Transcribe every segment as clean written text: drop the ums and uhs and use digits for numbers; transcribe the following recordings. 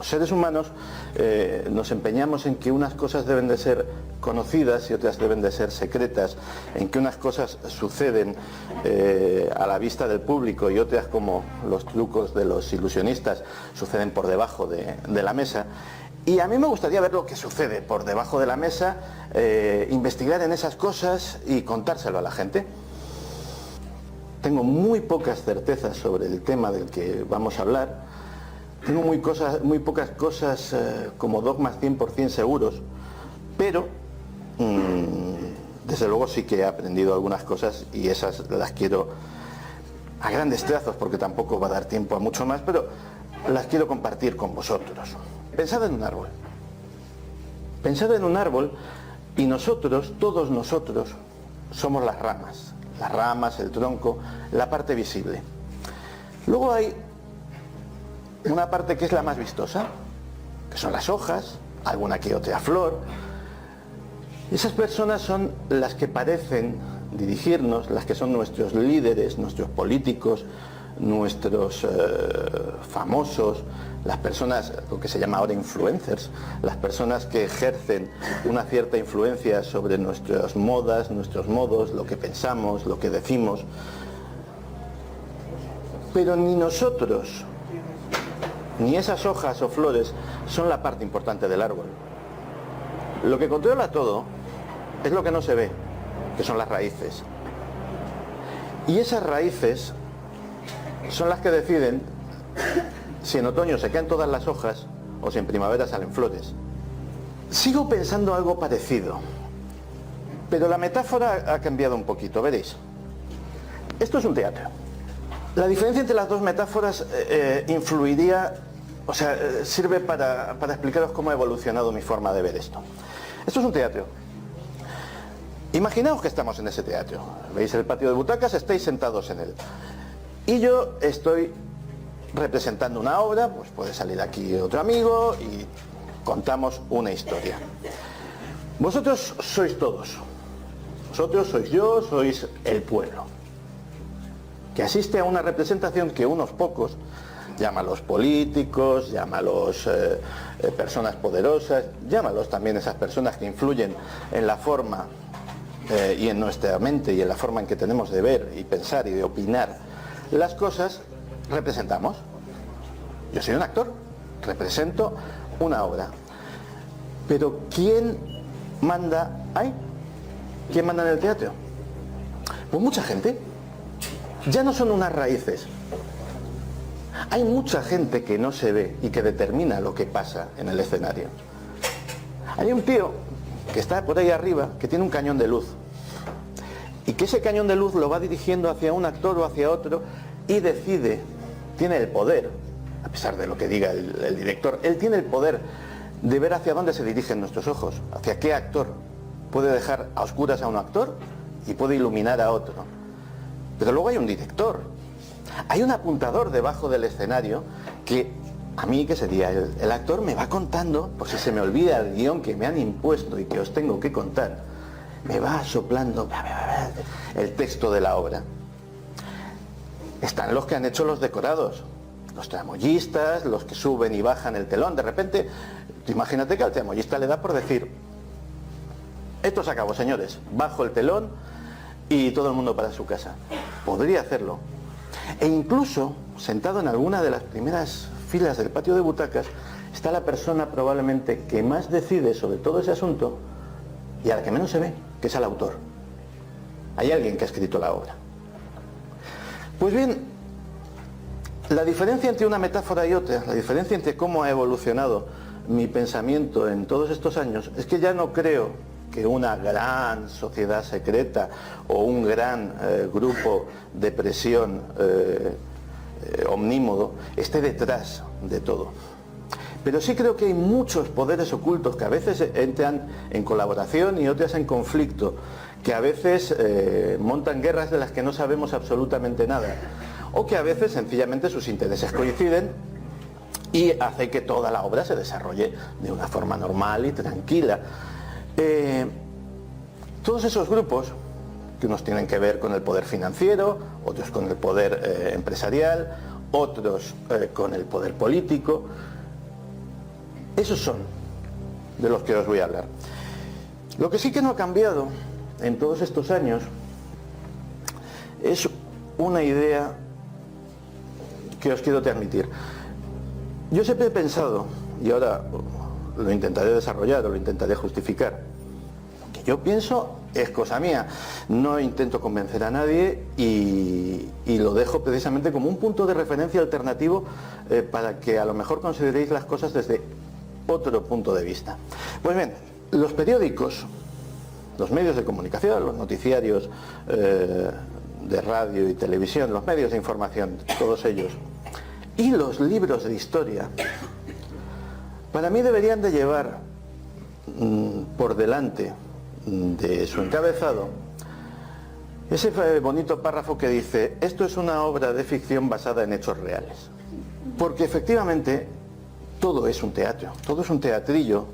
Los seres humanos nos empeñamos en que unas cosas deben de ser conocidas y otras deben de ser secretas, en que unas cosas suceden a la vista del público y otras, como los trucos de los ilusionistas, suceden por debajo de la mesa. Y a mí me gustaría ver lo que sucede por debajo de la mesa, investigar en esas cosas y contárselo a la gente. Tengo muy pocas certezas sobre el tema del que vamos a hablar. Tengo muy pocas cosas como dogmas 100% seguros, pero desde luego sí que he aprendido algunas cosas y esas las quiero a grandes trazos, porque tampoco va a dar tiempo a mucho más, pero las quiero compartir con vosotros. Pensad en un árbol. Pensad en un árbol y nosotros, todos nosotros, somos las ramas, el tronco, la parte visible. Luego hay una parte que es la más vistosa, que son las hojas, alguna que otra flor. Esas personas son las que parecen dirigirnos, las que son nuestros líderes, nuestros políticos, nuestros famosos, las personas, lo que se llama ahora influencers, las personas que ejercen una cierta influencia sobre nuestras modas, nuestros modos, lo que pensamos, lo que decimos. Pero ni nosotros, ni esas hojas o flores son la parte importante del árbol. Lo que controla todo es lo que no se ve, que son las raíces. Y esas raíces son las que deciden si en otoño se caen todas las hojas o si en primavera salen flores. Sigo pensando algo parecido, pero la metáfora ha cambiado un poquito, veréis. Esto es un teatro. La diferencia entre las dos metáforas influiría, o sea, sirve para explicaros cómo ha evolucionado mi forma de ver esto. Esto es un teatro. Imaginaos que estamos en ese teatro. Veis el patio de butacas, estáis sentados en él. Y yo estoy representando una obra, pues puede salir aquí otro amigo y contamos una historia. Vosotros sois todos. Vosotros sois yo, sois el pueblo, que asiste a una representación que unos pocos, llámalos políticos, llámalos personas poderosas, llámalos también esas personas que influyen en la forma y en nuestra mente y en la forma en que tenemos de ver y pensar y de opinar las cosas, representamos. Yo soy un actor, represento una obra. Pero ¿quién manda ahí? ¿Quién manda en el teatro? Pues mucha gente. Ya no son unas raíces. Hay mucha gente que no se ve y que determina lo que pasa en el escenario. Hay un tío que está por ahí arriba, que tiene un cañón de luz, y que ese cañón de luz lo va dirigiendo hacia un actor o hacia otro y decide, tiene el poder, a pesar de lo que diga el director, él tiene el poder de ver hacia dónde se dirigen nuestros ojos, hacia qué actor. Puede dejar a oscuras a un actor y puede iluminar a otro. Pero luego hay un director, hay un apuntador debajo del escenario que a mí, que sería el actor, me va contando, por si se me olvida el guión que me han impuesto y que os tengo que contar, me va soplando el texto de la obra. Están los que han hecho los decorados, los tramoyistas, los que suben y bajan el telón. De repente, imagínate que al tramoyista le da por decir: esto se acabó, señores, bajo el telón y todo el mundo para su casa. Podría hacerlo. E incluso, sentado en alguna de las primeras filas del patio de butacas, está la persona probablemente que más decide sobre todo ese asunto y a la que menos se ve, que es el autor. Hay alguien que ha escrito la obra. Pues bien, la diferencia entre una metáfora y otra, la diferencia entre cómo ha evolucionado mi pensamiento en todos estos años, es que ya no creo que una gran sociedad secreta o un gran grupo de presión omnímodo esté detrás de todo. Pero sí creo que hay muchos poderes ocultos que a veces entran en colaboración y otras en conflicto, que a veces montan guerras de las que no sabemos absolutamente nada, o que a veces sencillamente sus intereses coinciden y hace que toda la obra se desarrolle de una forma normal y tranquila. Todos esos grupos, que unos tienen que ver con el poder financiero, otros con el poder empresarial, otros con el poder político, Esos son de los que os voy a hablar. Lo que sí que no ha cambiado en todos estos años es una idea que os quiero transmitir. Yo siempre he pensado, y ahora lo intentaré desarrollar o lo intentaré justificar, que yo pienso es cosa mía, no intento convencer a nadie y lo dejo precisamente como un punto de referencia alternativo para que a lo mejor consideréis las cosas desde otro punto de vista. Pues bien, los periódicos, los medios de comunicación, los noticiarios de radio y televisión, los medios de información, todos ellos, y los libros de historia, para mí deberían de llevar por delante de su encabezado ese bonito párrafo que dice: esto es una obra de ficción basada en hechos reales. Porque efectivamente todo es un teatro, todo es un teatrillo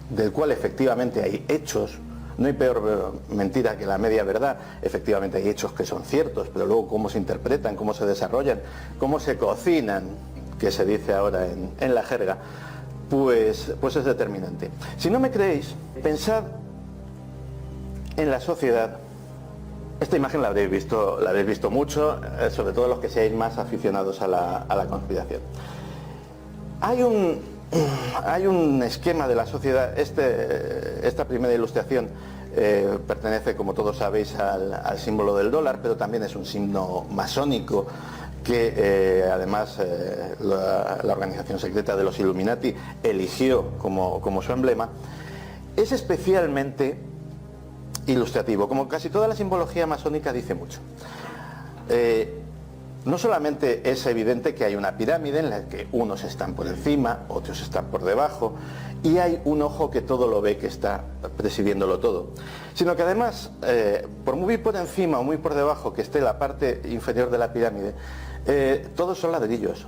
del cual efectivamente hay hechos. No hay peor mentira que la media verdad. Efectivamente hay hechos que son ciertos, pero luego cómo se interpretan, cómo se desarrollan, cómo se cocinan, que se dice ahora en la jerga, pues es determinante. Si no me creéis, pensad en la sociedad. Esta imagen la habréis visto mucho, sobre todo los que seáis más aficionados a la conspiración. Hay un esquema de la sociedad. Esta primera ilustración pertenece, como todos sabéis, al símbolo del dólar, pero también es un signo masónico que además la organización secreta de los Illuminati eligió como su emblema. Es especialmente ilustrativo. Como casi toda la simbología masónica, dice mucho. No solamente es evidente que hay una pirámide en la que unos están por encima, otros están por debajo, y hay un ojo que todo lo ve, que está presidiéndolo todo, sino que además, por muy por encima o muy por debajo que esté la parte inferior de la pirámide, todos son ladrillos,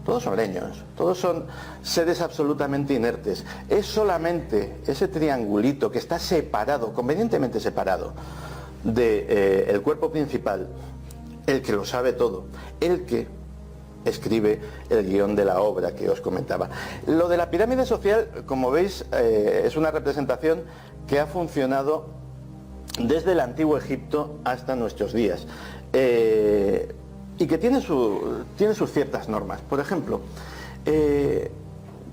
todos son leños, todos son seres absolutamente inertes. Es solamente ese triangulito que está separado, convenientemente separado, del cuerpo principal, el que lo sabe todo, el que escribe el guión de la obra que os comentaba. Lo de la pirámide social, como veis, es una representación que ha funcionado desde el antiguo Egipto hasta nuestros días, y que tiene sus ciertas normas. Por ejemplo,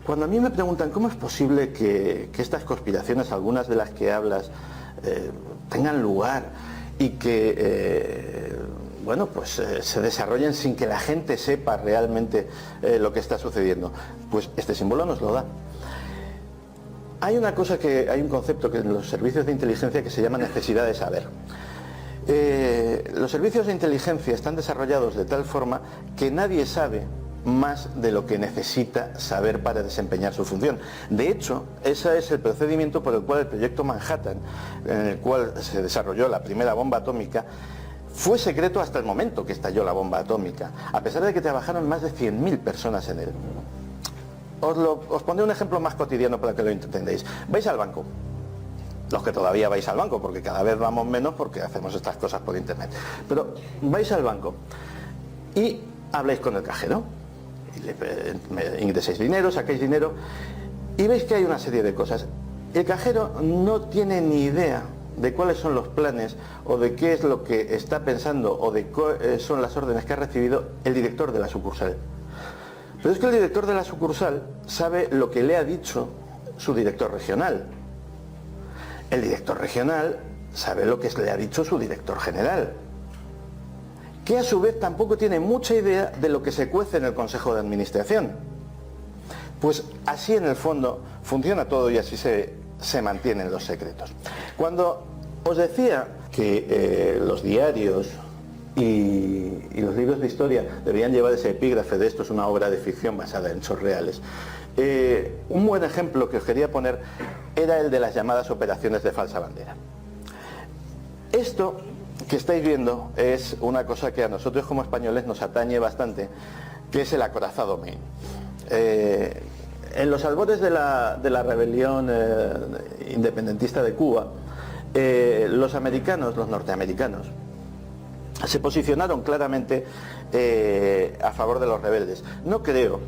cuando a mí me preguntan cómo es posible que estas conspiraciones, algunas de las que hablas, tengan lugar y que se desarrollen sin que la gente sepa realmente lo que está sucediendo, pues este símbolo nos lo da. Hay un concepto que en los servicios de inteligencia que se llama necesidad de saber. Los servicios de inteligencia están desarrollados de tal forma que nadie sabe más de lo que necesita saber para desempeñar su función. De hecho, ese es el procedimiento por el cual el proyecto Manhattan, en el cual se desarrolló la primera bomba atómica, fue secreto hasta el momento que estalló la bomba atómica, a pesar de que trabajaron más de 100.000 personas en él. Os pondré un ejemplo más cotidiano para que lo entendáis. Vais al banco, los que todavía vais al banco, porque cada vez vamos menos porque hacemos estas cosas por internet, pero vais al banco y habláis con el cajero, y ingresáis dinero, sacáis dinero y veis que hay una serie de cosas. El cajero no tiene ni idea de cuáles son los planes o de qué es lo que está pensando o de cuáles son las órdenes que ha recibido el director de la sucursal. Pero es que el director de la sucursal sabe lo que le ha dicho su director regional. El director regional sabe lo que le ha dicho su director general, que a su vez tampoco tiene mucha idea de lo que se cuece en el Consejo de Administración. Pues así en el fondo funciona todo y así se mantienen los secretos. Cuando os decía que los diarios y los libros de historia deberían llevar ese epígrafe de esto es una obra de ficción basada en hechos reales, un buen ejemplo que os quería poner era el de las llamadas operaciones de falsa bandera. Esto que estáis viendo es una cosa que a nosotros como españoles nos atañe bastante, que es el acorazado Maine. En los albores de la rebelión independentista de Cuba, los norteamericanos, se posicionaron claramente a favor de los rebeldes. No creo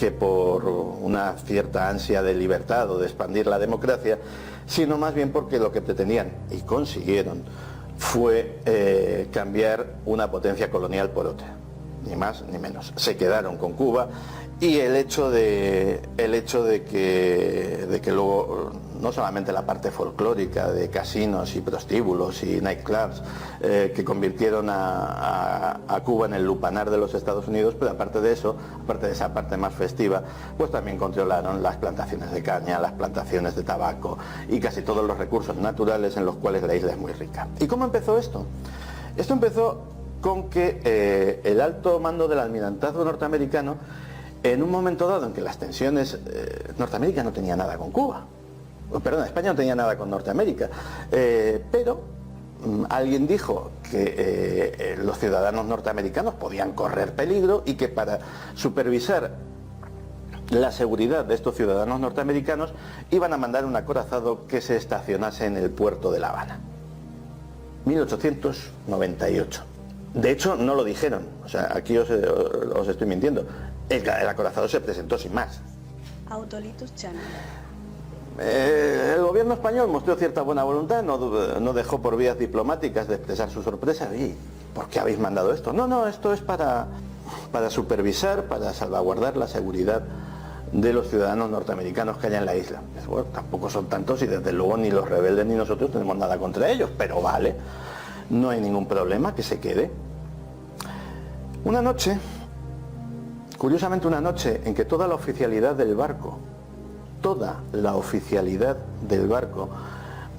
que por una cierta ansia de libertad o de expandir la democracia, sino más bien porque lo que pretendían, y consiguieron, fue cambiar una potencia colonial por otra, ni más ni menos. Se quedaron con Cuba, y el hecho de que luego no solamente la parte folclórica de casinos y prostíbulos y nightclubs que convirtieron a Cuba en el lupanar de los Estados Unidos, pero aparte de eso, aparte de esa parte más festiva, pues también controlaron las plantaciones de caña, las plantaciones de tabaco y casi todos los recursos naturales en los cuales la isla es muy rica. ¿Y cómo empezó esto? Esto empezó con que el alto mando del almirantazgo norteamericano, en un momento dado en que las tensiones, Norteamérica no tenía nada con Cuba, perdón, España no tenía nada con Norteamérica, pero alguien dijo que los ciudadanos norteamericanos podían correr peligro y que para supervisar la seguridad de estos ciudadanos norteamericanos iban a mandar un acorazado que se estacionase en el puerto de La Habana. 1898. De hecho, no lo dijeron, o sea, aquí os estoy mintiendo. El acorazado se presentó sin más. Autolitos Channel. El gobierno español mostró cierta buena voluntad, no dejó por vías diplomáticas de expresar su sorpresa. ¿Y por qué habéis mandado esto? No, esto es para supervisar, para salvaguardar la seguridad de los ciudadanos norteamericanos que hay en la isla. Bueno, tampoco son tantos y desde luego ni los rebeldes ni nosotros tenemos nada contra ellos, pero vale, no hay ningún problema, que se quede. Una noche, curiosamente una noche en que toda la oficialidad del barco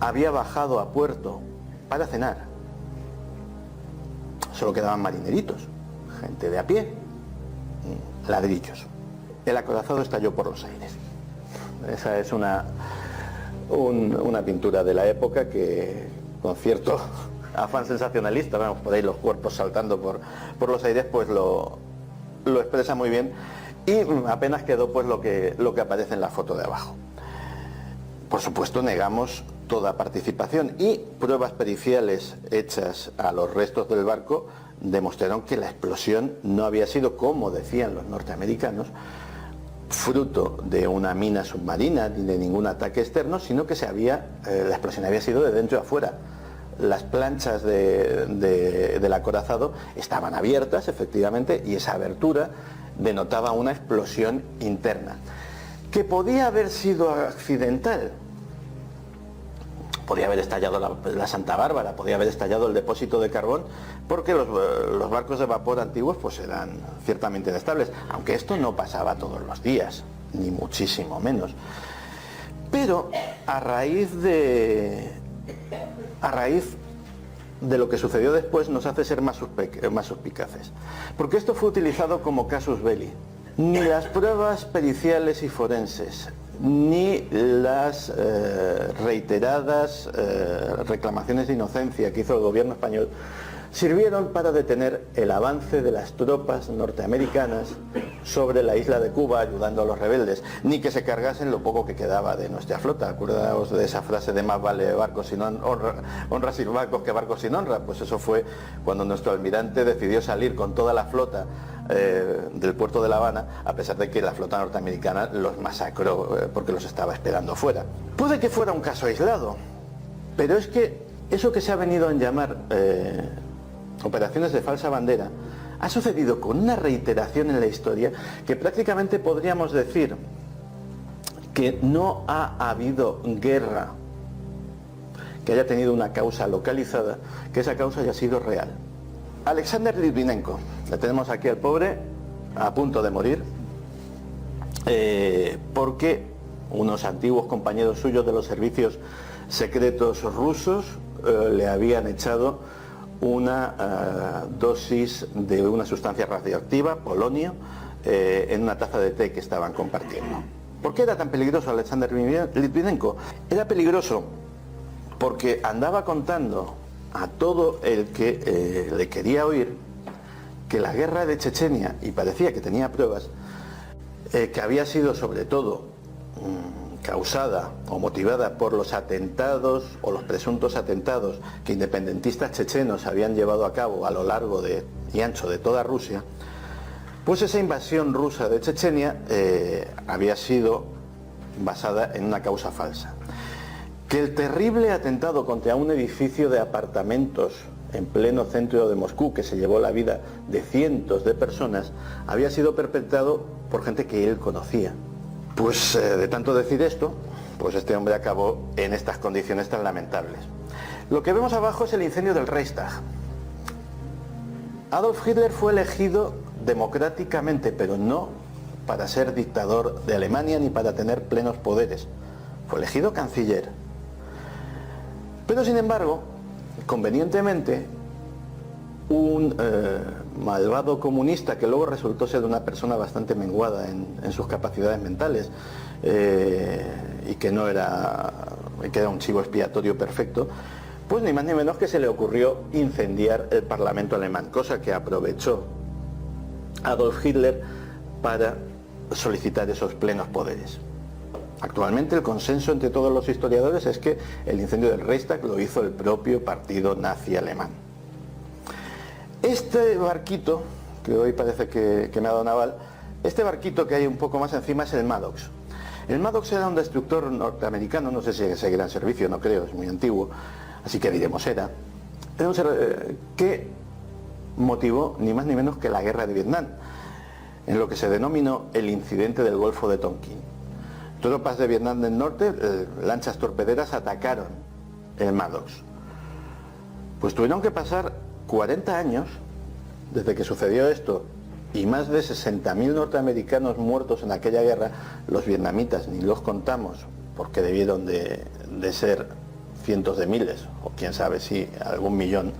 había bajado a puerto para cenar. Solo quedaban marineritos, gente de a pie, ladrillos. El acorazado estalló por los aires. Esa es una pintura de la época que, con cierto afán sensacionalista, vemos por ahí los cuerpos saltando por los aires, pues lo expresa muy bien, y apenas quedó pues lo que aparece en la foto de abajo. Por supuesto, negamos toda participación, y pruebas periciales hechas a los restos del barco demostraron que la explosión no había sido, como decían los norteamericanos, fruto de una mina submarina ni de ningún ataque externo, sino que la explosión había sido de dentro a afuera. Las planchas del acorazado estaban abiertas, efectivamente, y esa abertura denotaba una explosión interna, que podía haber sido accidental. Podía haber estallado la Santa Bárbara, podía haber estallado el depósito de carbón, porque los barcos de vapor antiguos pues eran ciertamente inestables, aunque esto no pasaba todos los días, ni muchísimo menos. Pero a raíz de lo que sucedió después nos hace ser más suspicaces, porque esto fue utilizado como casus belli. Ni las pruebas periciales y forenses, ni las reiteradas reclamaciones de inocencia que hizo el gobierno español sirvieron para detener el avance de las tropas norteamericanas sobre la isla de Cuba ayudando a los rebeldes, ni que se cargasen lo poco que quedaba de nuestra flota. Acordaos de esa frase de más vale barcos sin honra sin barcos que barcos sin honra. Pues eso fue cuando nuestro almirante decidió salir con toda la flota del puerto de La Habana, a pesar de que la flota norteamericana los masacró porque los estaba esperando fuera. Puede que fuera un caso aislado, pero es que eso que se ha venido a llamar operaciones de falsa bandera ha sucedido con una reiteración en la historia que prácticamente podríamos decir que no ha habido guerra que haya tenido una causa localizada, que esa causa haya sido real. Alexander Litvinenko, le tenemos aquí al pobre a punto de morir, porque unos antiguos compañeros suyos de los servicios secretos rusos le habían echado una dosis de una sustancia radioactiva, polonio, en una taza de té que estaban compartiendo. ¿Por qué era tan peligroso Alexander Litvinenko? Era peligroso porque andaba contando a todo el que le quería oír que la guerra de Chechenia, y parecía que tenía pruebas, que había sido sobre todo causada o motivada por los atentados o los presuntos atentados que independentistas chechenos habían llevado a cabo a lo largo y ancho de toda Rusia, Pues esa invasión rusa de Chechenia había sido basada en una causa falsa. Que el terrible atentado contra un edificio de apartamentos en pleno centro de Moscú, que se llevó la vida de cientos de personas, había sido perpetrado por gente que él conocía. Pues de tanto decir esto, pues este hombre acabó en estas condiciones tan lamentables. Lo que vemos abajo es el incendio del Reichstag. Adolf Hitler fue elegido democráticamente, pero no para ser dictador de Alemania ni para tener plenos poderes. Fue elegido canciller. Pero sin embargo, convenientemente, un malvado comunista que luego resultó ser una persona bastante menguada en sus capacidades mentales y que era un chivo expiatorio perfecto, pues ni más ni menos que se le ocurrió incendiar el Parlamento alemán, cosa que aprovechó Adolf Hitler para solicitar esos plenos poderes. Actualmente el consenso entre todos los historiadores es que el incendio del Reichstag lo hizo el propio partido nazi alemán. Este barquito, que hoy parece que me ha dado naval, este barquito que hay un poco más encima es el Maddox. El Maddox era un destructor norteamericano, no sé si seguirá en servicio, no creo, es muy antiguo, así que diremos era que motivó ni más ni menos que la guerra de Vietnam, en lo que se denominó el incidente del Golfo de Tonkin. Tropas de Vietnam del Norte, lanchas torpederas, atacaron el Maddox. Pues tuvieron que pasar 40 años desde que sucedió esto y más de 60.000 norteamericanos muertos en aquella guerra. Los vietnamitas ni los contamos porque debieron de ser cientos de miles o quién sabe si algún millón,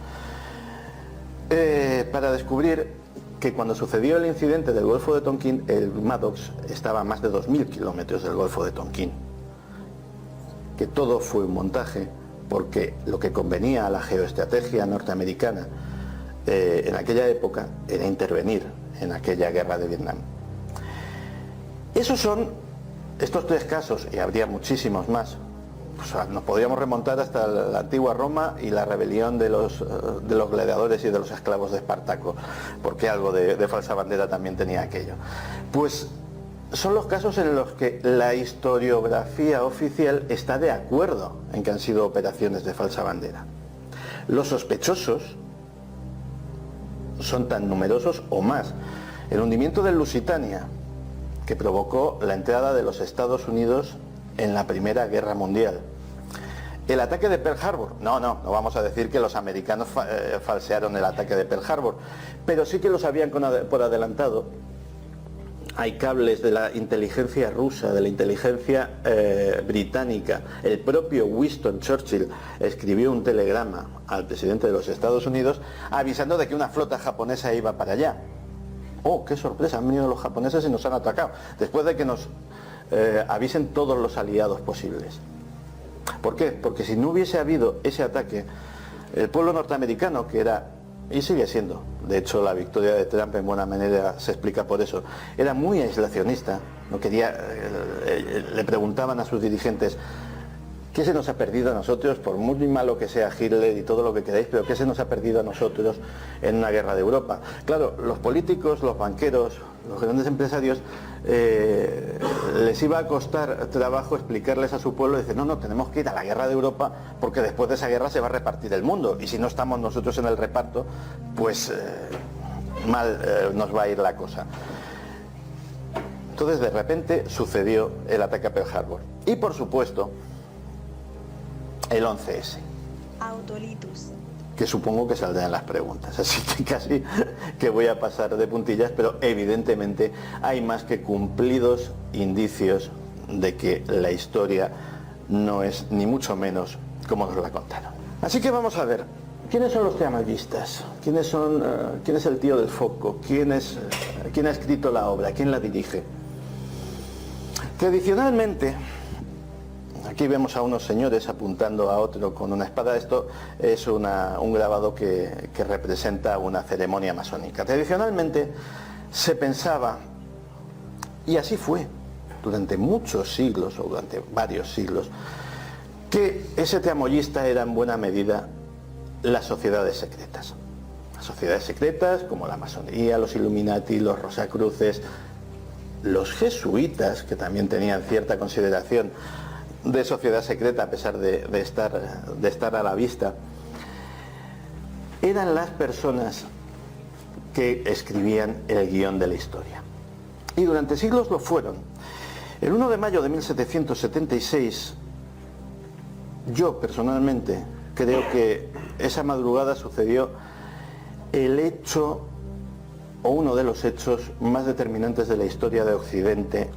para descubrir que cuando sucedió el incidente del Golfo de Tonkin, el Maddox estaba a más de 2.000 kilómetros del Golfo de Tonkin. Que todo fue un montaje, porque lo que convenía a la geoestrategia norteamericana en aquella época era intervenir en aquella guerra de Vietnam. Esos son estos tres casos, y habría muchísimos más. Pues nos podríamos remontar hasta la antigua Roma y la rebelión de los gladiadores y de los esclavos de Espartaco, porque algo de falsa bandera también tenía aquello. Pues son los casos en los que la historiografía oficial está de acuerdo en que han sido operaciones de falsa bandera. Los sospechosos son tan numerosos o más. El hundimiento del Lusitania, que provocó la entrada de los Estados Unidos en la Primera Guerra Mundial. El ataque de Pearl Harbor, no vamos a decir que los americanos falsearon el ataque de Pearl Harbor, pero sí que lo sabían por adelantado. Hay cables de la inteligencia rusa, de la inteligencia británica. El propio Winston Churchill escribió un telegrama al presidente de los Estados Unidos avisando de que una flota japonesa iba para allá. ¡Oh, qué sorpresa! Han venido los japoneses y nos han atacado, después de que nos avisen todos los aliados posibles. ¿Por qué? Porque si no hubiese habido ese ataque, el pueblo norteamericano, que era, y sigue siendo, de hecho la victoria de Trump en buena manera se explica por eso, era muy aislacionista, no quería, le preguntaban a sus dirigentes: ¿qué se nos ha perdido a nosotros, por muy malo que sea Hitler y todo lo que queráis, pero qué se nos ha perdido a nosotros en una guerra de Europa? Claro, los políticos, los banqueros, los grandes empresarios, les iba a costar trabajo explicarles a su pueblo y decir: no, tenemos que ir a la guerra de Europa porque después de esa guerra se va a repartir el mundo y si no estamos nosotros en el reparto, pues mal nos va a ir la cosa. Entonces de repente sucedió el ataque a Pearl Harbor y por supuesto el 11S. Autolitus. Que supongo que saldrán las preguntas, así que casi que voy a pasar de puntillas, pero evidentemente hay más que cumplidos indicios de que la historia no es ni mucho menos como nos la contaron. Así que vamos a ver, ¿quiénes son los triamallistas? ¿Quién es el tío del foco? ¿Quién ha escrito la obra? ¿Quién la dirige? Tradicionalmente, aquí vemos a unos señores apuntando a otro con una espada. Esto es un grabado que representa una ceremonia masónica. Tradicionalmente se pensaba, y así fue durante muchos siglos o durante varios siglos, que ese tramoyista era en buena medida las sociedades secretas. sociedades secretas como la masonería, los Illuminati, los Rosacruces, los jesuitas, que también tenían cierta consideración de sociedad secreta a pesar de estar a la vista, eran las personas que escribían el guión de la historia. Y durante siglos lo fueron. El 1 de mayo de 1776, yo personalmente creo que esa madrugada sucedió el hecho, o uno de los hechos más determinantes de la historia de Occidente.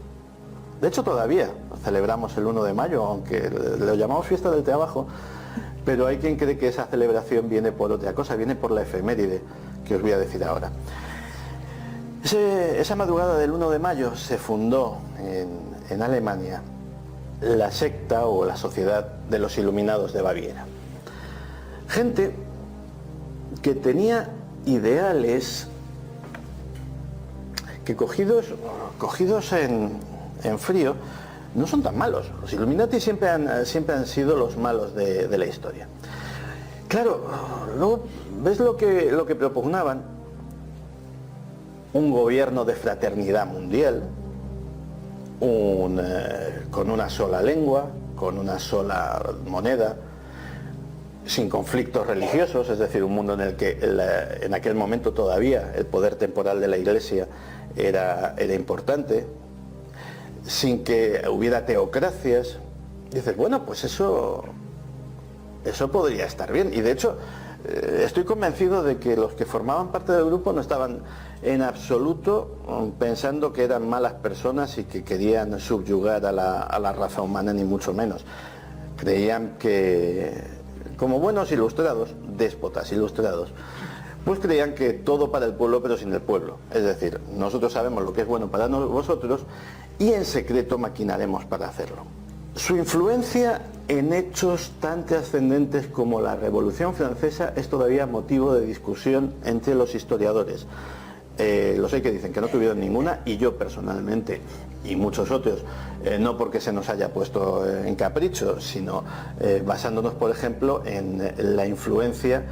De hecho, todavía celebramos el 1 de mayo, aunque lo llamamos fiesta del trabajo, pero hay quien cree que esa celebración viene por otra cosa, viene por la efeméride que os voy a decir ahora. Esa madrugada del 1 de mayo se fundó en Alemania la secta o la sociedad de los Iluminados de Baviera. Gente que tenía ideales que cogidos en frío no son tan malos. Los Illuminati siempre han sido los malos de la historia. Claro, luego ves lo que propugnaban: un gobierno de fraternidad mundial, con una sola lengua, con una sola moneda, sin conflictos religiosos, es decir, un mundo en el que en aquel momento todavía el poder temporal de la Iglesia era importante, sin que hubiera teocracias. Dices, bueno, pues eso podría estar bien. Y de hecho, estoy convencido de que los que formaban parte del grupo no estaban en absoluto pensando que eran malas personas y que querían subyugar a la raza humana, ni mucho menos. Creían que, como buenos ilustrados, déspotas ilustrados, pues creían que todo para el pueblo pero sin el pueblo. Es decir, nosotros sabemos lo que es bueno para vosotros y en secreto maquinaremos para hacerlo. Su influencia en hechos tan trascendentes como la Revolución Francesa es todavía motivo de discusión entre los historiadores. Los hay que dicen que no tuvieron ninguna, y yo personalmente y muchos otros, no porque se nos haya puesto en capricho, sino basándonos, por ejemplo, en la influencia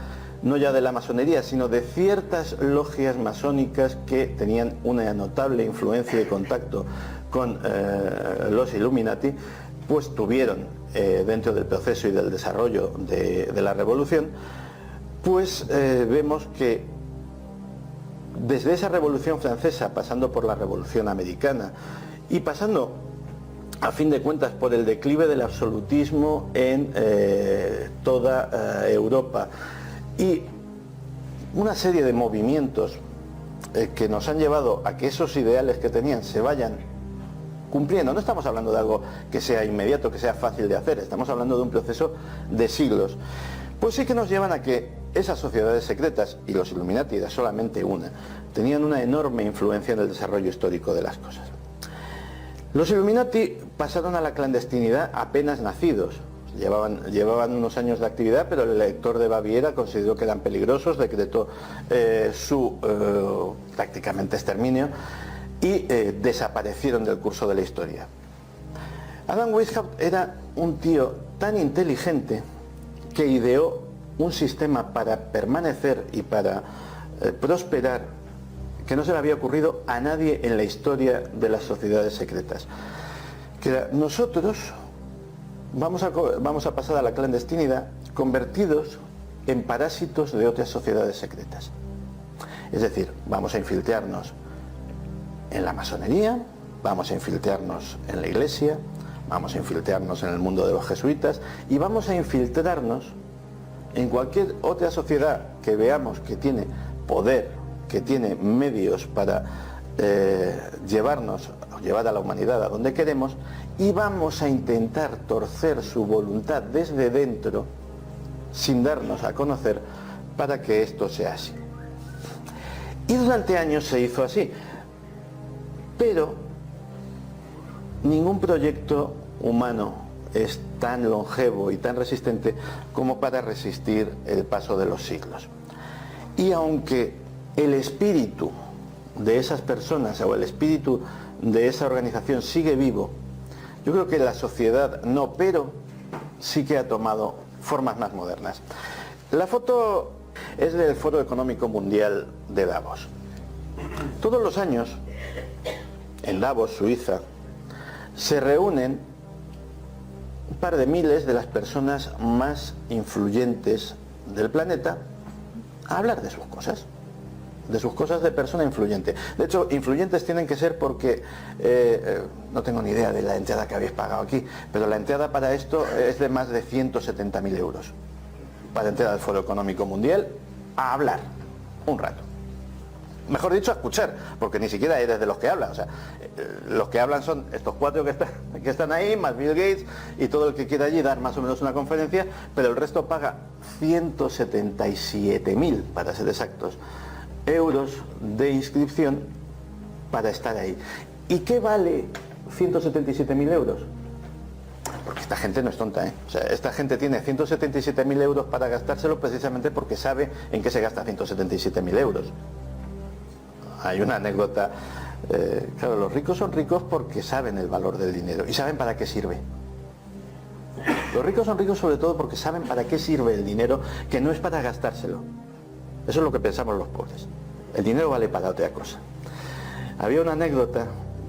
no ya de la masonería, sino de ciertas logias masónicas que tenían una notable influencia y contacto con los Illuminati, pues tuvieron dentro del proceso y del desarrollo de la revolución, pues vemos que desde esa Revolución Francesa, pasando por la Revolución Americana y pasando, a fin de cuentas, por el declive del absolutismo en toda Europa y una serie de movimientos que nos han llevado a que esos ideales que tenían se vayan cumpliendo. No estamos hablando de algo que sea inmediato, que sea fácil de hacer, estamos hablando de un proceso de siglos. Pues sí que nos llevan a que esas sociedades secretas, y los Illuminati era solamente una, tenían una enorme influencia en el desarrollo histórico de las cosas. Los Illuminati pasaron a la clandestinidad apenas nacidos. Llevaban unos años de actividad, pero el elector de Baviera consideró que eran peligrosos, decretó su prácticamente exterminio y desaparecieron del curso de la historia. Adam Weishaupt era un tío tan inteligente que ideó un sistema para permanecer y para prosperar que no se le había ocurrido a nadie en la historia de las sociedades secretas. Que era, nosotros vamos a pasar a la clandestinidad convertidos en parásitos de otras sociedades secretas. Es decir, vamos a infiltrarnos en la masonería, vamos a infiltrarnos en la iglesia, vamos a infiltrarnos en el mundo de los jesuitas y vamos a infiltrarnos en cualquier otra sociedad que veamos que tiene poder, que tiene medios para llevar a la humanidad a donde queremos, y vamos a intentar torcer su voluntad desde dentro sin darnos a conocer para que esto sea así. Y durante años se hizo así, pero ningún proyecto humano es tan longevo y tan resistente como para resistir el paso de los siglos. Y aunque el espíritu de esas personas o el espíritu de esa organización sigue vivo, yo creo que la sociedad no, pero sí que ha tomado formas más modernas. La foto Es del Foro Económico Mundial de Davos. Todos los años, en Davos, Suiza, se reúnen un par de miles de las personas más influyentes del planeta a hablar de sus cosas de persona influyente. De hecho, influyentes tienen que ser porque no tengo ni idea de la entrada que habéis pagado aquí, pero la entrada para esto es de más de 170.000 euros para entrar al Foro Económico Mundial a hablar un rato. Mejor dicho, a escuchar, porque ni siquiera eres de los que hablan. O sea, los que hablan son estos cuatro que están ahí, más Bill Gates y todo el que quiera allí dar más o menos una conferencia, pero el resto paga 177.000, para ser exactos, euros de inscripción para estar ahí. ¿Y qué vale 177.000 euros? Porque esta gente no es tonta, ¿eh? O sea, esta gente tiene 177.000 euros para gastárselo precisamente porque sabe en qué se gasta 177.000 euros. Hay una anécdota, claro, los ricos son ricos porque saben el valor del dinero y saben para qué sirve. Los ricos son ricos sobre todo porque saben para qué sirve el dinero, que no es para gastárselo. Eso es lo que pensamos los pobres. El dinero vale para otra cosa. Había una anécdota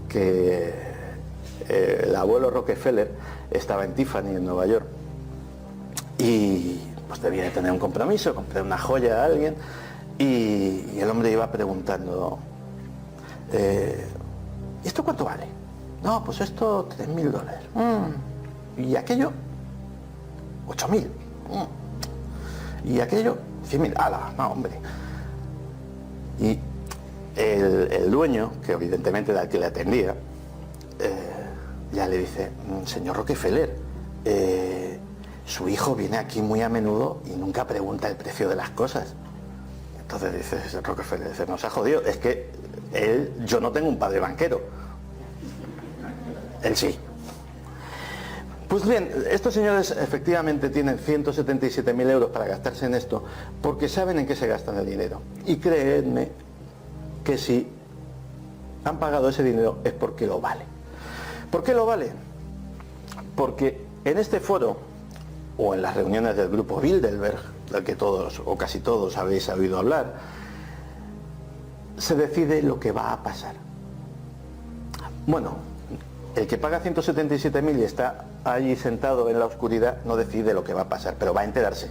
que el abuelo Rockefeller estaba en Tiffany, en Nueva York, y pues debía de tener un compromiso, compré una joya a alguien, y el hombre iba preguntando, ¿y esto cuánto vale? No, pues esto $3.000. ¿Y aquello? 8.000. ¿Y aquello? 100.000. ¡Hala! No, hombre. Y el dueño, que evidentemente era el que le atendía, ya le dice, señor Rockefeller, su hijo viene aquí muy a menudo y nunca pregunta el precio de las cosas. Entonces dice Rockefeller, dice, nos ha jodido, es que yo no tengo un padre banquero. Él sí. Pues bien, estos señores efectivamente tienen 177.000 euros para gastarse en esto porque saben en qué se gastan el dinero. Y créanme que si han pagado ese dinero es porque lo vale. ¿Por qué lo vale? Porque en este foro o en las reuniones del grupo Bilderberg, del que todos o casi todos habéis oído hablar, se decide lo que va a pasar. Bueno, el que paga 177.000 y está allí sentado en la oscuridad no decide lo que va a pasar, pero va a enterarse.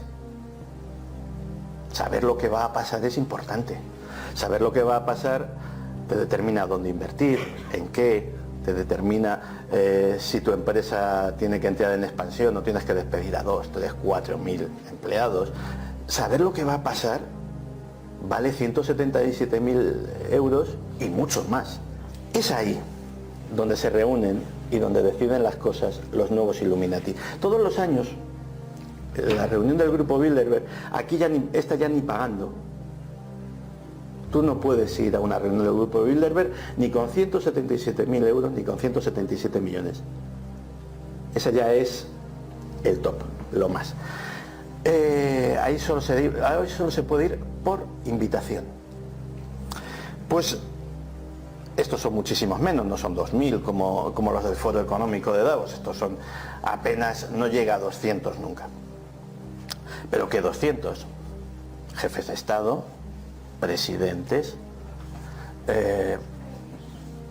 Saber lo que va a pasar es importante. Saber lo que va a pasar te determina dónde invertir, en qué, te determina si tu empresa tiene que entrar en expansión o tienes que despedir a 2, 3, 4.000 empleados. Saber lo que va a pasar vale 177.000 euros y muchos más. Es ahí donde se reúnen y donde deciden las cosas los nuevos Illuminati. Todos los años, la reunión del grupo Bilderberg, aquí ya ni pagando. Tú no puedes ir a una reunión del grupo Bilderberg ni con 177.000 euros ni con 177 millones. Esa ya es el top, lo más. Ahí solo se puede ir por invitación. Pues estos son muchísimos menos, no son 2.000 como los del Foro Económico de Davos. Estos son apenas, no llega a 200 nunca. Pero ¿qué 200? Jefes de Estado, presidentes,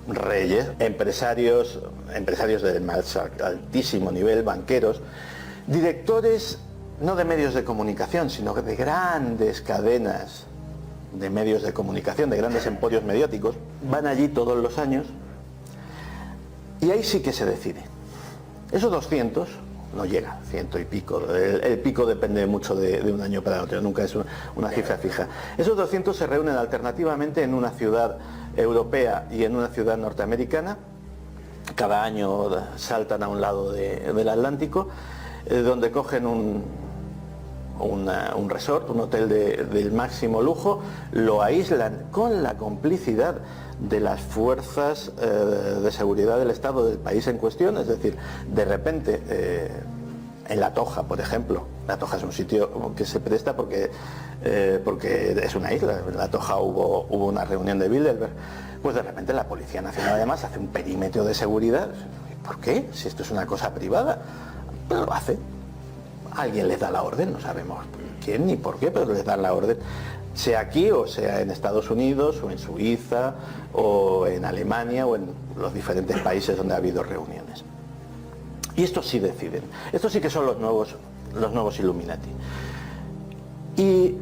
reyes, empresarios del más altísimo nivel, banqueros, directores no de medios de comunicación, sino de grandes cadenas de medios de comunicación, de grandes emporios mediáticos, van allí todos los años y ahí sí que se decide. Esos 200 no llega, 100 y pico, el pico depende mucho de un año para otro, nunca es una cifra fija. Esos 200 se reúnen alternativamente en una ciudad europea y en una ciudad norteamericana, cada año saltan a un lado del Atlántico, donde cogen un resort, un hotel del máximo lujo, lo aíslan con la complicidad de las fuerzas de seguridad del Estado del país en cuestión. Es decir, de repente en La Toja, por ejemplo, La Toja es un sitio que se presta porque es una isla. En La Toja hubo una reunión de Bilderberg, pues de repente la Policía Nacional además hace un perímetro de seguridad. ¿Por qué? Si esto es una cosa privada, pero lo hace. Alguien les da la orden, no sabemos quién ni por qué, pero les dan la orden, sea aquí o sea en Estados Unidos o en Suiza o en Alemania o en los diferentes países donde ha habido reuniones. Y estos sí deciden, estos sí que son los nuevos Illuminati. Y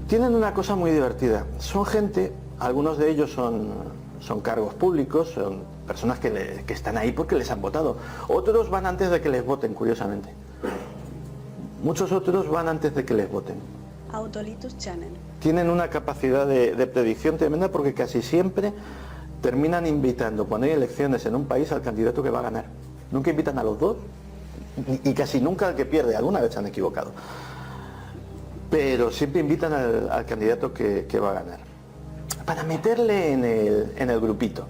tienen una cosa muy divertida, son gente, algunos de ellos son cargos públicos, son personas que están ahí porque les han votado, otros van antes de que les voten, curiosamente. Muchos otros van antes de que les voten. Autolitus Channel. Tienen una capacidad de predicción tremenda porque casi siempre terminan invitando, cuando hay elecciones en un país, al candidato que va a ganar. Nunca invitan a los dos y casi nunca al que pierde. Alguna vez se han equivocado. Pero siempre invitan al candidato que va a ganar. Para meterle en el grupito.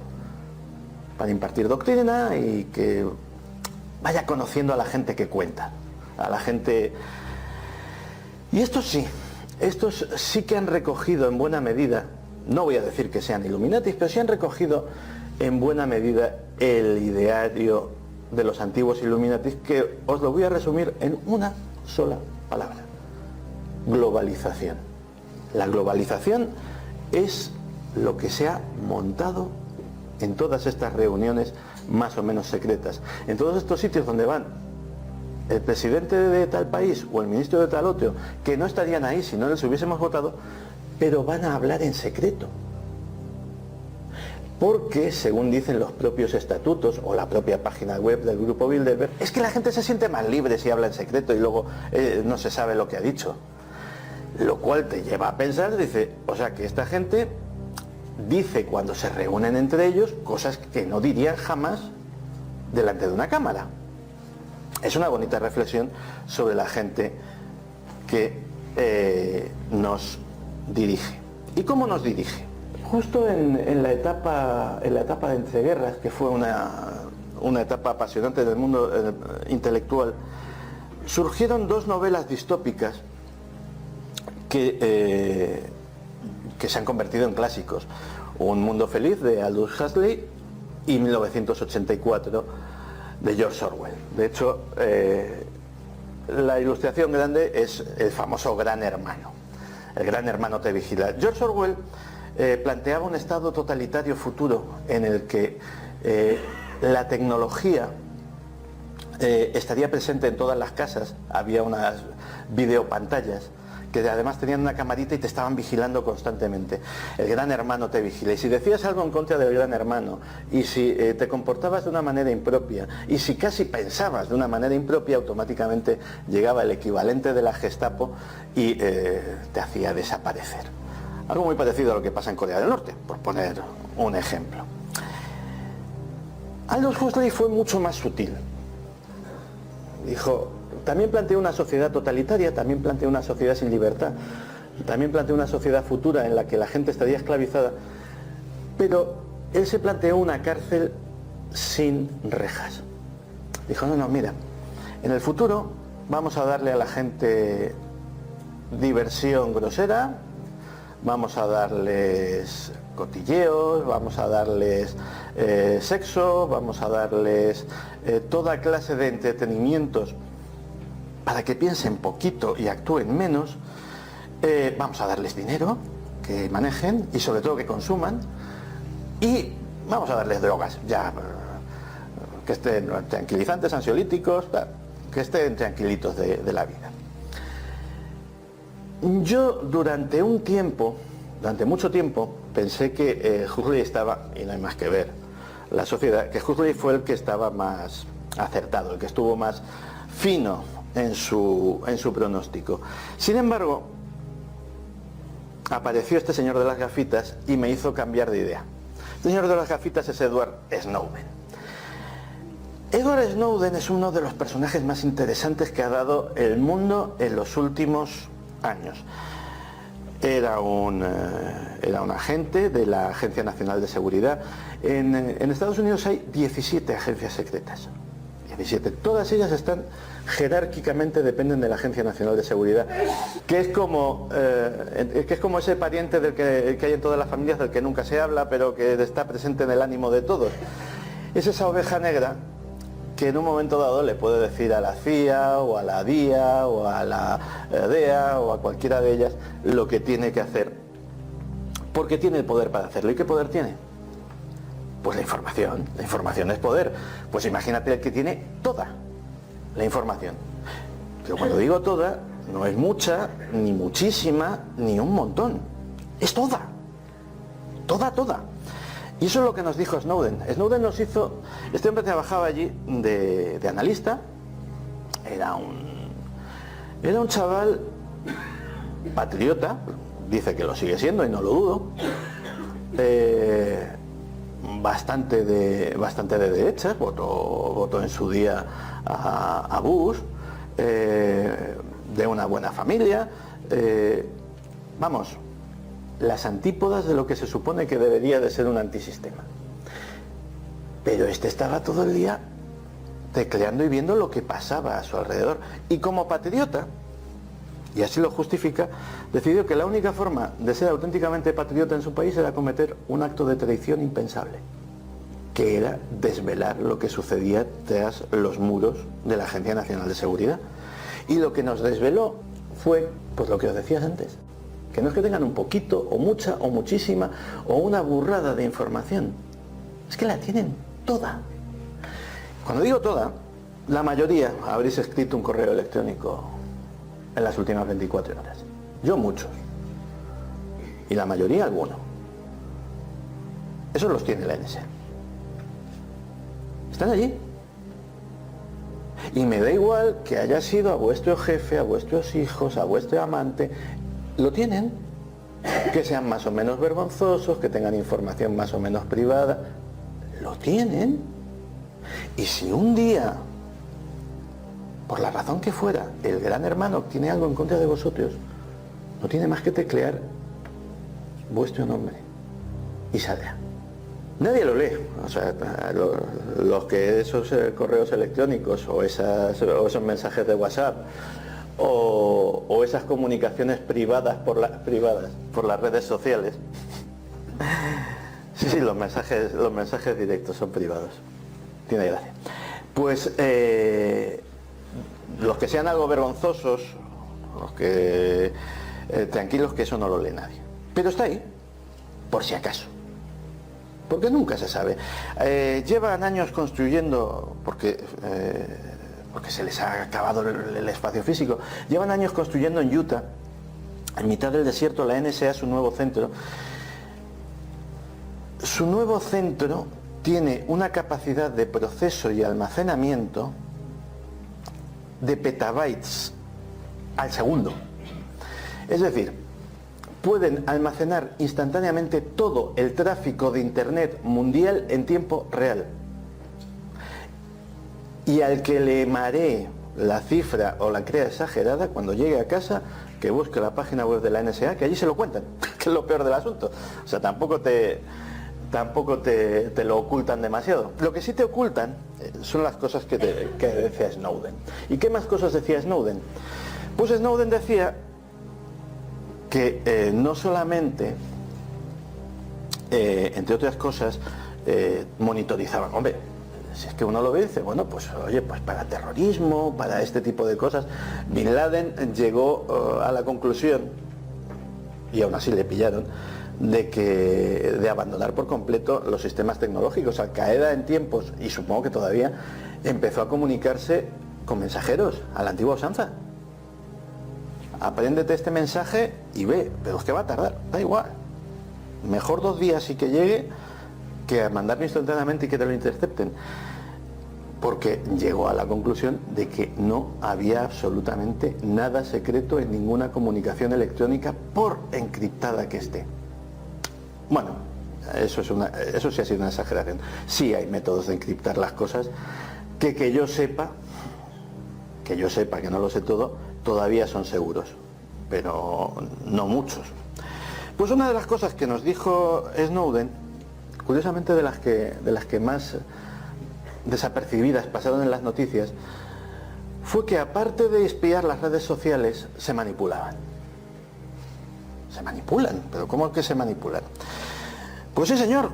Para impartir doctrina y que vaya conociendo a la gente que cuenta. A la gente... Y estos sí que han recogido en buena medida, no voy a decir que sean Illuminatis, pero sí han recogido en buena medida el ideario de los antiguos Illuminatis, que os lo voy a resumir en una sola palabra: globalización. La globalización es lo que se ha montado en todas estas reuniones más o menos secretas, en todos estos sitios donde van el presidente de tal país o el ministro de tal otro, que no estarían ahí si no les hubiésemos votado, pero van a hablar en secreto. Porque, según dicen los propios estatutos o la propia página web del grupo Bilderberg, es que la gente se siente más libre si habla en secreto y luego no se sabe lo que ha dicho. Lo cual te lleva a pensar, dice, o sea que esta gente dice cuando se reúnen entre ellos cosas que no dirían jamás delante de una cámara. Es una bonita reflexión sobre la gente que nos dirige. ¿Y cómo nos dirige? Justo en la etapa de entreguerras, que fue una etapa apasionante del mundo intelectual, surgieron dos novelas distópicas que se han convertido en clásicos: Un mundo feliz, de Aldous Huxley, y 1984, de George Orwell. De hecho, la ilustración grande es el famoso Gran Hermano. El Gran Hermano te vigila. George Orwell planteaba un estado totalitario futuro en el que la tecnología estaría presente en todas las casas. Había unas videopantallas que además tenían una camarita y te estaban vigilando constantemente. El Gran Hermano te vigila. Y si decías algo en contra del Gran Hermano, y si te comportabas de una manera impropia, y si casi pensabas de una manera impropia, automáticamente llegaba el equivalente de la Gestapo y te hacía desaparecer. Algo muy parecido a lo que pasa en Corea del Norte, por poner un ejemplo. Aldous Huxley fue mucho más sutil. Dijo: también planteó una sociedad totalitaria, también planteó una sociedad sin libertad, también planteó una sociedad futura en la que la gente estaría esclavizada, pero él se planteó una cárcel sin rejas. Dijo: no, mira, en el futuro vamos a darle a la gente diversión grosera, vamos a darles cotilleos, vamos a darles sexo, vamos a darles toda clase de entretenimientos para que piensen poquito y actúen menos. Vamos a darles dinero, que manejen y sobre todo que consuman, y vamos a darles drogas, ya, que estén tranquilizantes, ansiolíticos, que estén tranquilitos de la vida. Yo durante mucho tiempo, pensé que Huxley estaba, y no hay más que ver la sociedad, que Huxley fue el que estaba más acertado, el que estuvo más fino en su pronóstico. Sin embargo, apareció este señor de las gafitas y me hizo cambiar de idea. El señor de las gafitas es Edward Snowden. Edward Snowden es uno de los personajes más interesantes que ha dado el mundo en los últimos años. Era un agente de la Agencia Nacional de Seguridad. En Estados Unidos hay 17 agencias secretas. 17. Todas ellas están jerárquicamente, dependen de la Agencia Nacional de Seguridad, que es como ese pariente que hay en todas las familias, del que nunca se habla, pero que está presente en el ánimo de todos. Es esa oveja negra que en un momento dado le puede decir a la CIA o a la DIA o a la DEA o a cualquiera de ellas lo que tiene que hacer, porque tiene el poder para hacerlo. ¿Y qué poder tiene? Pues la información es poder. Pues imagínate el que tiene toda la información. Pero cuando digo toda, no es mucha, ni muchísima, ni un montón. Es toda. Toda. Y eso es lo que nos dijo Snowden. Snowden nos hizo... Este hombre trabajaba allí de analista. Era un chaval patriota. Dice que lo sigue siendo y no lo dudo. Bastante de derechas. Votó en su día a Bush. De una buena familia. Vamos... las antípodas de lo que se supone que debería de ser un antisistema. Pero este estaba todo el día tecleando y viendo lo que pasaba a su alrededor. Y como patriota, y así lo justifica, decidió que la única forma de ser auténticamente patriota en su país era cometer un acto de traición impensable, que era desvelar lo que sucedía tras los muros de la Agencia Nacional de Seguridad. Y lo que nos desveló fue, pues lo que os decías antes, que no es que tengan un poquito, o mucha, o muchísima, o una burrada de información. Es que la tienen toda. Cuando digo toda, la mayoría habréis escrito un correo electrónico en las últimas 24 horas. Yo muchos. Y la mayoría alguno. Esos los tiene la NSA. Están allí. Y me da igual que haya sido a vuestro jefe, a vuestros hijos, a vuestro amante... Lo tienen, que sean más o menos vergonzosos, que tengan información más o menos privada, lo tienen. Y si un día, por la razón que fuera, el gran hermano tiene algo en contra de vosotros, no tiene más que teclear vuestro nombre y saldrá. Nadie lo lee, o sea, los que esos correos electrónicos o esos mensajes de WhatsApp o esas comunicaciones privadas por las redes sociales. Sí, los mensajes directos son privados. Tiene gracia. Pues los que sean algo vergonzosos, los que tranquilos, que eso no lo lee nadie. Pero está ahí, por si acaso. Porque nunca se sabe. Llevan años construyendo, porque se les ha acabado el espacio físico. Llevan años construyendo en Utah, en mitad del desierto, la NSA, su nuevo centro. Su nuevo centro tiene una capacidad de proceso y almacenamiento de petabytes al segundo. Es decir, pueden almacenar instantáneamente todo el tráfico de Internet mundial en tiempo real. Y al que le maree la cifra o la crea exagerada, cuando llegue a casa, que busque la página web de la NSA, que allí se lo cuentan, que es lo peor del asunto. O sea, tampoco te lo ocultan demasiado. Lo que sí te ocultan son las cosas que decía Snowden. ¿Y qué más cosas decía Snowden? Pues Snowden decía que no solamente, entre otras cosas, monitorizaban. Hombre, si es que uno lo ve y dice, bueno, pues oye, pues para terrorismo, para este tipo de cosas. Bin Laden llegó a la conclusión, y aún así le pillaron, de abandonar por completo los sistemas tecnológicos. Al Qaeda en tiempos, y supongo que todavía, empezó a comunicarse con mensajeros a la antigua usanza. Apréndete este mensaje y ve, pero es que va a tardar, da igual. Mejor 2 días y que llegue que a mandarlo instantáneamente y que te lo intercepten. Porque llegó a la conclusión de que no había absolutamente nada secreto en ninguna comunicación electrónica, por encriptada que esté. Bueno, eso sí ha sido una exageración. Sí hay métodos de encriptar las cosas que yo sepa, que no lo sé todo, todavía son seguros, pero no muchos. Pues una de las cosas que nos dijo Snowden, curiosamente de las que más desapercibidas pasaron en las noticias, fue que aparte de espiar las redes sociales, se manipulaban. Se manipulan, pero ¿cómo es que se manipulan? Pues sí, señor,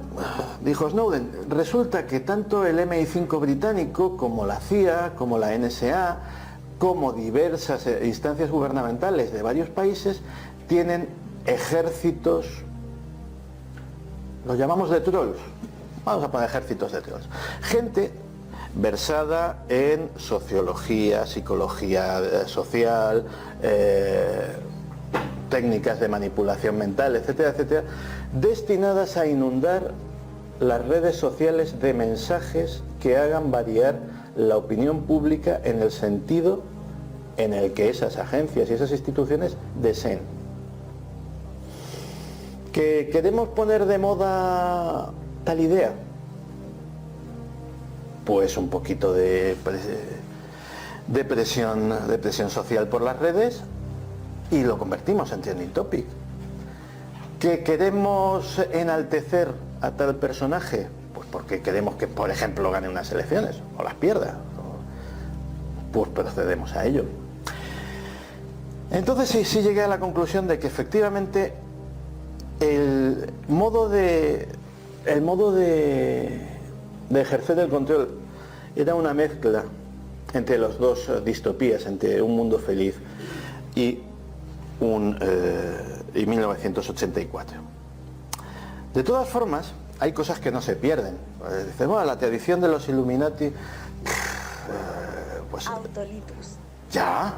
dijo Snowden. Resulta que tanto el MI5 británico como la CIA, como la NSA, como diversas instancias gubernamentales de varios países tienen ejércitos, los llamamos de trolls, vamos a poner ejércitos de trolls, gente versada en sociología, psicología social, técnicas de manipulación mental, etcétera, etcétera, destinadas a inundar las redes sociales de mensajes que hagan variar la opinión pública en el sentido en el que esas agencias y esas instituciones deseen. ¿Que queremos poner de moda tal idea? Pues un poquito de presión social por las redes y lo convertimos en trending topic. ¿Que queremos enaltecer a tal personaje? Pues porque queremos que, por ejemplo, gane unas elecciones o las pierda. Pues procedemos a ello. Entonces sí llegué a la conclusión de que efectivamente el modo de ejercer el control era una mezcla entre las dos distopías, entre Un mundo feliz y 1984. De todas formas, hay cosas que no se pierden. Dice, bueno, la tradición de los Illuminati, pues Autolitus. ya.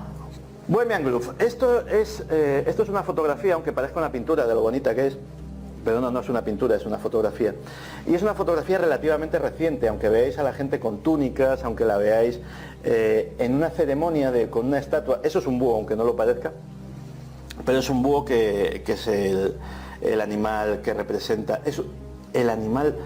Bohemian Grove. Esto es una fotografía, aunque parezca una pintura de lo bonita que es, pero no es una pintura, es una fotografía. Y es una fotografía relativamente reciente, aunque veáis a la gente con túnicas, aunque la veáis en una ceremonia con una estatua. Eso es un búho, aunque no lo parezca, pero es un búho que es el animal que representa, es el animal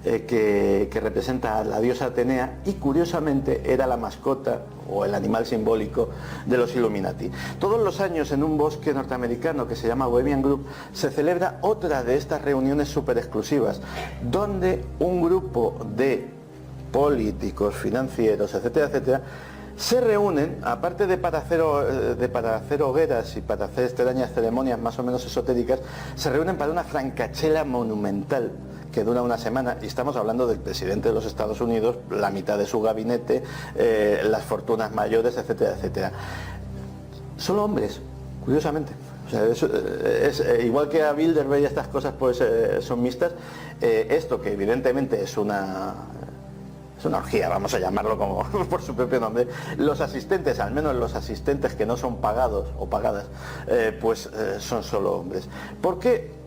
que representa a la diosa Atenea, y curiosamente era la mascota o el animal simbólico de los Illuminati. Todos los años en un bosque norteamericano que se llama Bohemian Grove se celebra otra de estas reuniones súper exclusivas, donde un grupo de políticos, financieros, etcétera, etcétera, se reúnen, aparte de para hacer hogueras y para hacer extrañas ceremonias más o menos esotéricas, se reúnen para una francachela monumental que dura una semana, y estamos hablando del presidente de los Estados Unidos, la mitad de su gabinete, las fortunas mayores, etcétera, etcétera. Solo hombres, curiosamente. O sea, es igual que a Bilderberg y estas cosas pues son mixtas. Esto, que evidentemente es una orgía, vamos a llamarlo como por su propio nombre, los asistentes, al menos los asistentes que no son pagados o pagadas, son solo hombres. ¿Por qué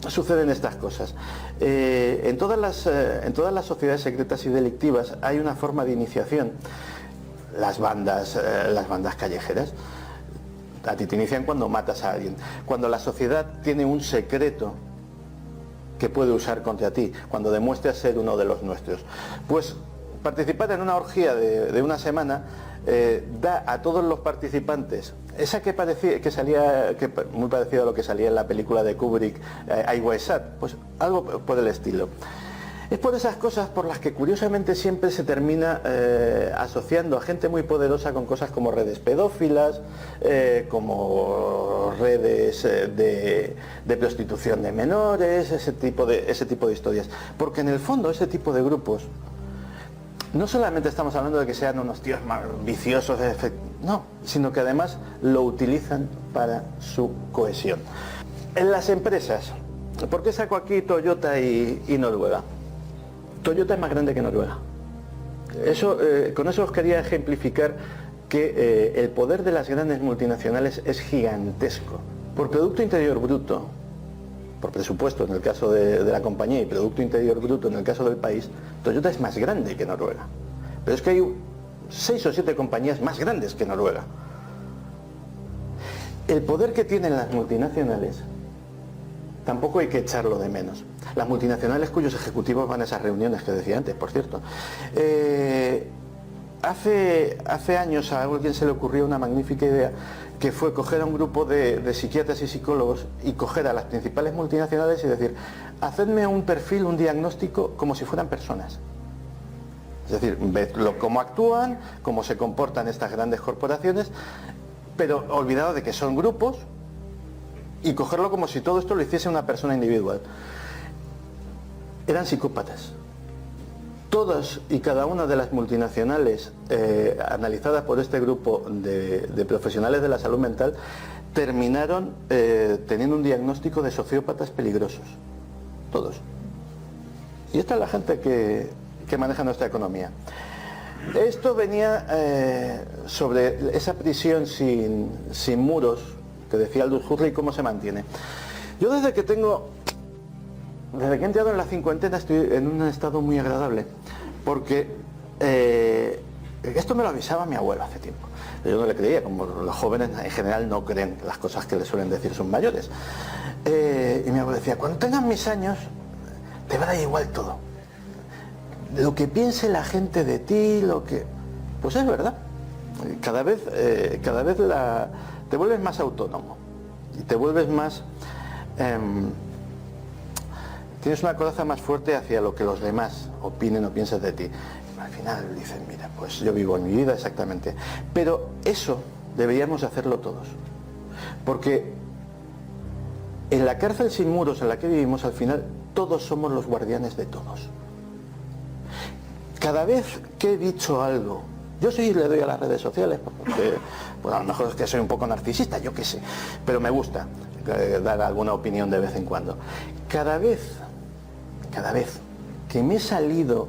suceden estas cosas? En todas las sociedades secretas y delictivas hay una forma de iniciación. Las bandas callejeras a ti te inician cuando matas a alguien, cuando la sociedad tiene un secreto que puede usar contra ti, cuando demuestras ser uno de los nuestros. Pues participar en una orgía de una semana da a todos los participantes esa que salía, muy parecido a lo que salía en la película de Kubrick, I Was Sad, pues algo por el estilo. Es por esas cosas por las que curiosamente siempre se termina asociando a gente muy poderosa con cosas como redes pedófilas, como redes de prostitución de menores, ese tipo de historias. Porque en el fondo ese tipo de grupos, no solamente estamos hablando de que sean unos tíos más viciosos, no, sino que además lo utilizan para su cohesión. En las empresas, ¿por qué saco aquí Toyota y Noruega? Toyota es más grande que Noruega. Con eso os quería ejemplificar que el poder de las grandes multinacionales es gigantesco. Por Producto Interior Bruto, por presupuesto en el caso de la compañía y Producto Interior Bruto en el caso del país, Toyota es más grande que Noruega. Pero es que hay 6 o 7 compañías más grandes que Noruega. El poder que tienen las multinacionales tampoco hay que echarlo de menos. Las multinacionales cuyos ejecutivos van a esas reuniones que decía antes, por cierto. Hace años a alguien se le ocurrió una magnífica idea, que fue coger a un grupo de psiquiatras y psicólogos y coger a las principales multinacionales y decir, hacedme un perfil, un diagnóstico como si fueran personas. Es decir, ved cómo actúan, cómo se comportan estas grandes corporaciones, pero olvidado de que son grupos, y cogerlo como si todo esto lo hiciese una persona individual. eran psicópatas. Todas y cada una de las multinacionales analizadas por este grupo de profesionales de la salud mental terminaron teniendo un diagnóstico de sociópatas peligrosos. Todos. Y esta es la gente que maneja nuestra economía. Esto venía sobre esa prisión sin muros que decía Aldous Huxley, ¿cómo se mantiene? Yo desde que he entrado en la cincuentena estoy en un estado muy agradable, porque esto me lo avisaba mi abuelo hace tiempo. Yo no le creía, como los jóvenes en general no creen las cosas que le suelen decir sus mayores. Y mi abuelo decía, cuando tengas mis años, te va a dar igual todo. Lo que piense la gente de ti, pues es verdad. Cada vez te vuelves más autónomo y te vuelves más... tienes una coraza más fuerte hacia lo que los demás opinen o piensen de ti. Al final dicen, mira, pues yo vivo en mi vida exactamente. Pero eso deberíamos hacerlo todos. Porque en la cárcel sin muros en la que vivimos, al final, todos somos los guardianes de todos. Cada vez que he dicho algo, yo sí le doy a las redes sociales, porque pues a lo mejor es que soy un poco narcisista, yo qué sé, pero me gusta dar alguna opinión de vez en cuando. Cada vez que me he salido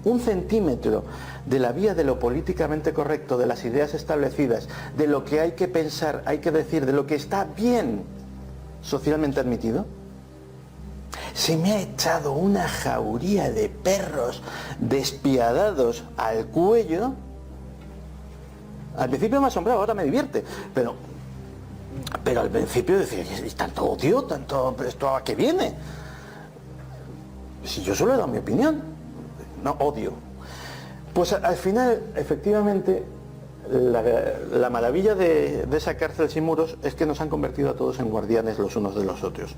un centímetro de la vía de lo políticamente correcto, de las ideas establecidas, de lo que hay que pensar, hay que decir, de lo que está bien socialmente admitido, se me ha echado una jauría de perros despiadados al cuello. Al principio me asombraba, ahora me divierte, pero al principio decía, ¿y tanto odio, tanto, esto a qué viene? Si yo solo he dado mi opinión, no odio. Pues al final, efectivamente, la maravilla de esa cárcel sin muros es que nos han convertido a todos en guardianes los unos de los otros.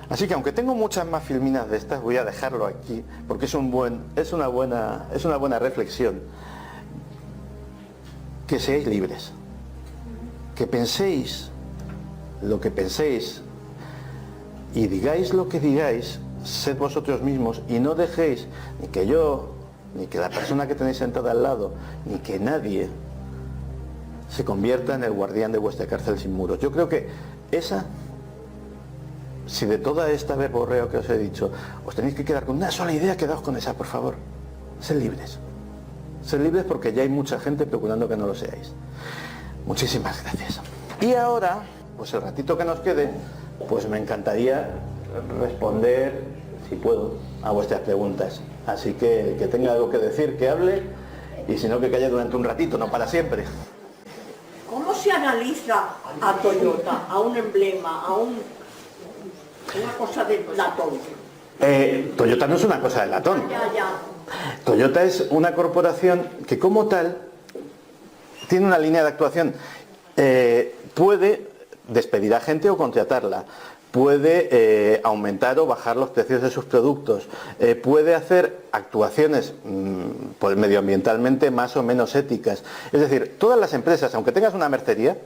Así que aunque tengo muchas más filminas de estas, voy a dejarlo aquí, porque es una buena reflexión. Que seáis libres, que penséis lo que penséis y digáis lo que digáis, sed vosotros mismos y no dejéis ni que yo, ni que la persona que tenéis sentada al lado, ni que nadie se convierta en el guardián de vuestra cárcel sin muros. Yo creo que si de toda esta verborreo que os he dicho, os tenéis que quedar con una sola idea, quedaos con esa, por favor. Sed libres. Sed libres porque ya hay mucha gente procurando que no lo seáis. Muchísimas gracias. Y ahora, pues el ratito que nos quede, pues me encantaría responder, si puedo, a vuestras preguntas. Así que el que tenga algo que decir, que hable, y si no, que calle durante un ratito, no para siempre. ¿Cómo se analiza a Toyota, a un emblema, a una cosa de latón? Toyota no es una cosa de latón. Ya. Toyota es una corporación que como tal tiene una línea de actuación. Puede despedir a gente o contratarla, puede aumentar o bajar los precios de sus productos, puede hacer actuaciones pues, medioambientalmente más o menos éticas. Es decir, todas las empresas, aunque tengas una mercería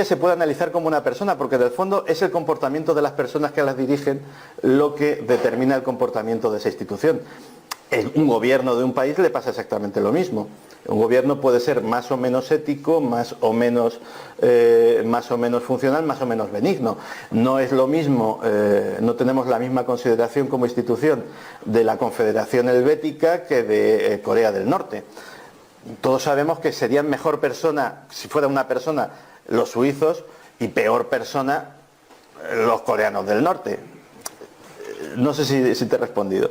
se puede analizar como una persona, porque del fondo es el comportamiento de las personas que las dirigen lo que determina el comportamiento de esa institución. En un gobierno de un país le pasa exactamente lo mismo. Un gobierno puede ser más o menos ético, más o menos funcional, más o menos benigno. No es lo mismo, no tenemos la misma consideración como institución de la Confederación Helvética que de Corea del Norte. Todos sabemos que serían mejor persona, si fuera una persona, los suizos, y peor persona los coreanos del norte. No sé si te he respondido.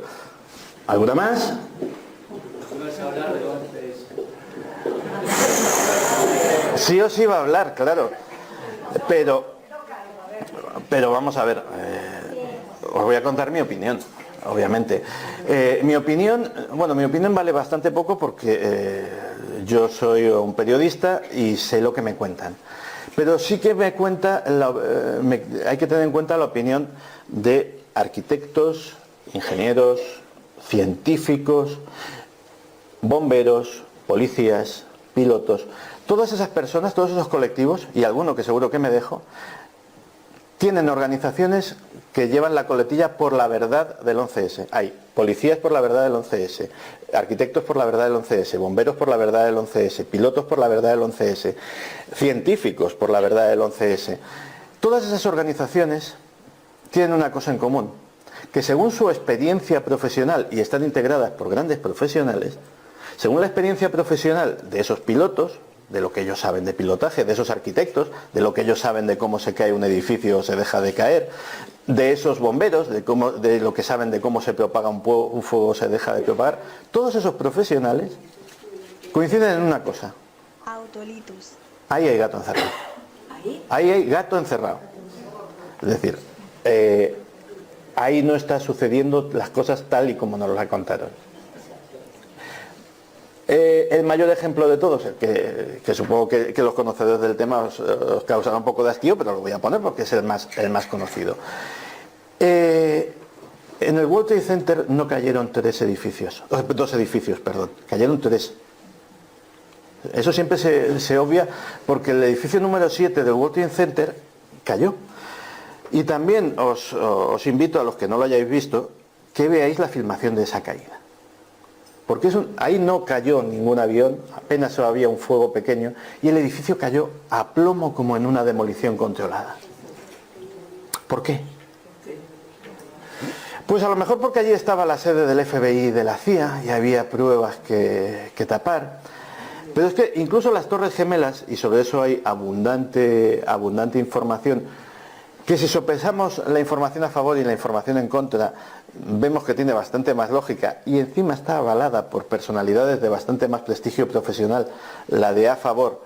¿Alguna más? Sí os iba a hablar, claro. Pero vamos a ver, os voy a contar mi opinión, obviamente. Mi opinión vale bastante poco porque yo soy un periodista y sé lo que me cuentan. Pero sí que hay que tener en cuenta la opinión de arquitectos, ingenieros, científicos, bomberos, policías, pilotos. Todas esas personas, todos esos colectivos, y alguno que seguro que me dejo, tienen organizaciones que llevan la coletilla por la verdad del 11S. Hay policías por la verdad del 11S, arquitectos por la verdad del 11S, bomberos por la verdad del 11S, pilotos por la verdad del 11S, científicos por la verdad del 11S. Todas esas organizaciones tienen una cosa en común, que según su experiencia profesional, y están integradas por grandes profesionales, según la experiencia profesional de esos pilotos, de lo que ellos saben de pilotaje, de esos arquitectos, de lo que ellos saben de cómo se cae un edificio o se deja de caer, de esos bomberos, de lo que saben de cómo se propaga un fuego o se deja de propagar, todos esos profesionales coinciden en una cosa. Autolitus. Ahí hay gato encerrado. Ahí hay gato encerrado. Es decir, ahí no está sucediendo las cosas tal y como nos las contaron. El mayor ejemplo de todos, que supongo que los conocedores del tema os causará un poco de hastío, pero lo voy a poner porque es el más conocido. En el World Trade Center no cayeron dos edificios, cayeron 3. Eso siempre se obvia porque el edificio número 7 del World Trade Center cayó. Y también os invito, a los que no lo hayáis visto, que veáis la filmación de esa caída. Porque ahí no cayó ningún avión, apenas había un fuego pequeño, y el edificio cayó a plomo como en una demolición controlada. ¿Por qué? Pues a lo mejor porque allí estaba la sede del FBI y de la CIA y había pruebas que tapar. Pero es que incluso las Torres Gemelas, y sobre eso hay abundante información, que si sopesamos la información a favor y la información en contra, vemos que tiene bastante más lógica y encima está avalada por personalidades de bastante más prestigio profesional, la de a favor,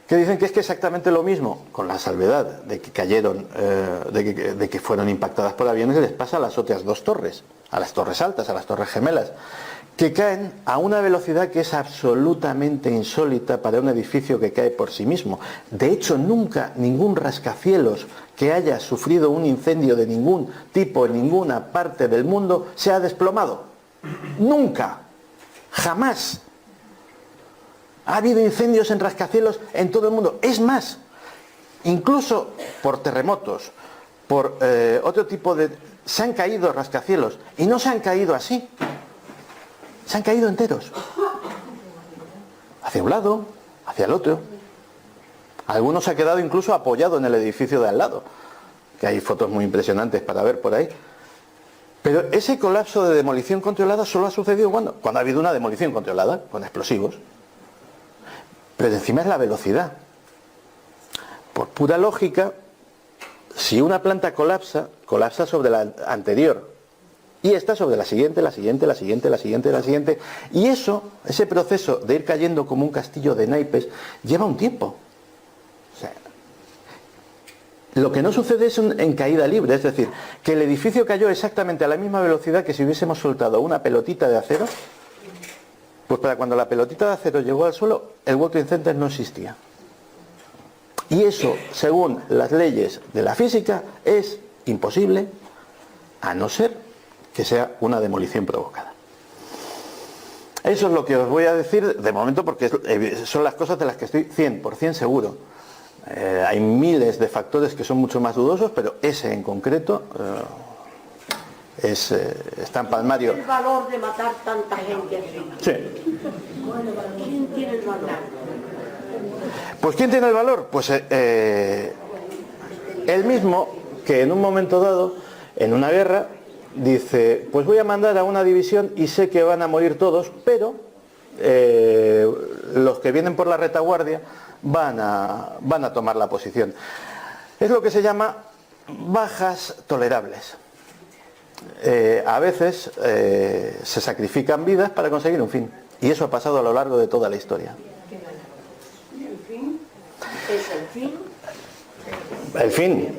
que dicen que es que exactamente lo mismo, con la salvedad de que cayeron, de que fueron impactadas por aviones, les pasa a las otras 2 torres, a las torres altas, a las Torres Gemelas, que caen a una velocidad que es absolutamente insólita para un edificio que cae por sí mismo. De hecho, nunca ningún rascacielos que haya sufrido un incendio de ningún tipo en ninguna parte del mundo se ha desplomado. Nunca. Jamás. Ha habido incendios en rascacielos en todo el mundo. Es más, incluso por terremotos, por otro tipo de... Se han caído rascacielos y no se han caído así. Se han caído enteros. Hacia un lado, hacia el otro. Algunos se ha quedado incluso apoyado en el edificio de al lado, que hay fotos muy impresionantes para ver por ahí. Pero ese colapso de demolición controlada solo ha sucedido cuando ha habido una demolición controlada, con explosivos. Pero encima es la velocidad. Por pura lógica, si una planta colapsa sobre la anterior, y está sobre la siguiente, la siguiente, la siguiente, la siguiente, la siguiente. Y ese proceso de ir cayendo como un castillo de naipes, lleva un tiempo. O sea, lo que no sucede es en caída libre, es decir, que el edificio cayó exactamente a la misma velocidad que si hubiésemos soltado una pelotita de acero. Pues para cuando la pelotita de acero llegó al suelo, el World Trade Center no existía. Y eso, según las leyes de la física, es imposible, a no ser que sea una demolición provocada. Eso es lo que os voy a decir de momento, porque son las cosas de las que estoy 100% seguro. Hay miles de factores que son mucho más dudosos, pero ese en concreto está en palmario. ¿Tiene el valor de matar tanta gente así? Sí. ¿Quién tiene el valor? Pues ¿quién tiene el valor? Pues el mismo que en un momento dado, en una guerra, dice, pues voy a mandar a una división y sé que van a morir todos, pero los que vienen por la retaguardia van a tomar la posición. Es lo que se llama bajas tolerables. A veces se sacrifican vidas para conseguir un fin, y eso ha pasado a lo largo de toda la historia. ¿Y el fin? ¿Es el fin? El fin,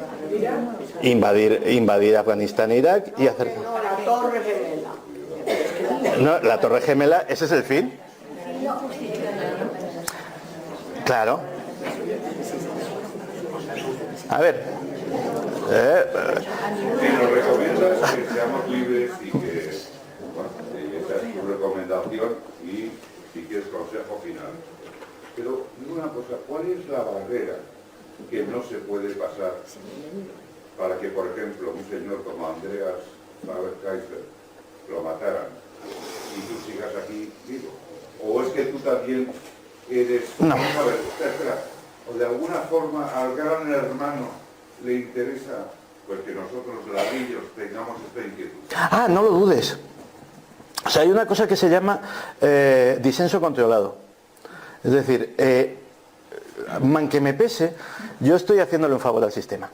invadir Afganistán e Irak y hacer... No, la Torre Gemela. No, la Torre Gemela, ese es el fin. Claro. A ver. Si nos recomiendas que seamos libres y que, bueno, esa es tu recomendación y si quieres consejo final. Pero digo una cosa, ¿cuál es la barrera que no se puede pasar para que, por ejemplo, un señor como Andreas Faber-Kaiser lo mataran y tú sigas aquí vivo? ¿O es que tú también eres... No. A ver, espera. O de alguna forma al gran hermano le interesa pues que nosotros, ladrillos, tengamos esta inquietud. Ah, no lo dudes. O sea, hay una cosa que se llama disenso controlado. Es decir, man que me pese, yo estoy haciéndole un favor al sistema.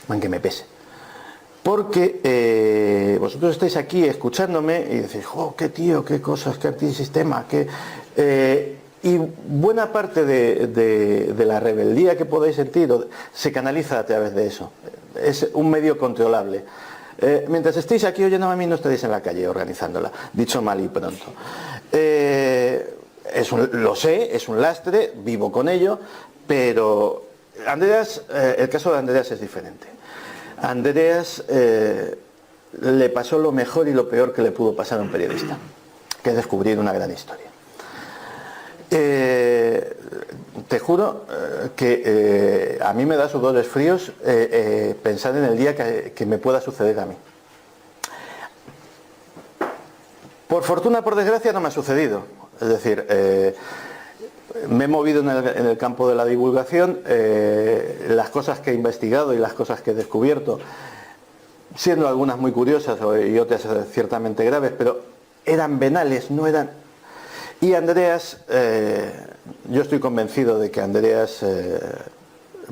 Man que me pese. Porque vosotros estáis aquí escuchándome y decís, ¡oh, qué tío, qué cosas, qué antisistema! Y buena parte de la rebeldía que podéis sentir se canaliza a través de eso. Es un medio controlable. Mientras estéis aquí oyéndome a mí, no estaréis en la calle organizándola, dicho mal y pronto. Lo sé, es un lastre, vivo con ello, pero Andreas, el caso de Andreas es diferente. A Andreas le pasó lo mejor y lo peor que le pudo pasar a un periodista, que es descubrir una gran historia. Te juro que a mí me da sudores fríos pensar en el día que me pueda suceder a mí. Por fortuna, por desgracia, no me ha sucedido. Es decir, me he movido en el campo de la divulgación. Las cosas que he investigado y las cosas que he descubierto, siendo algunas muy curiosas y otras ciertamente graves, pero eran venales, no eran... Y Andreas, yo estoy convencido de que Andreas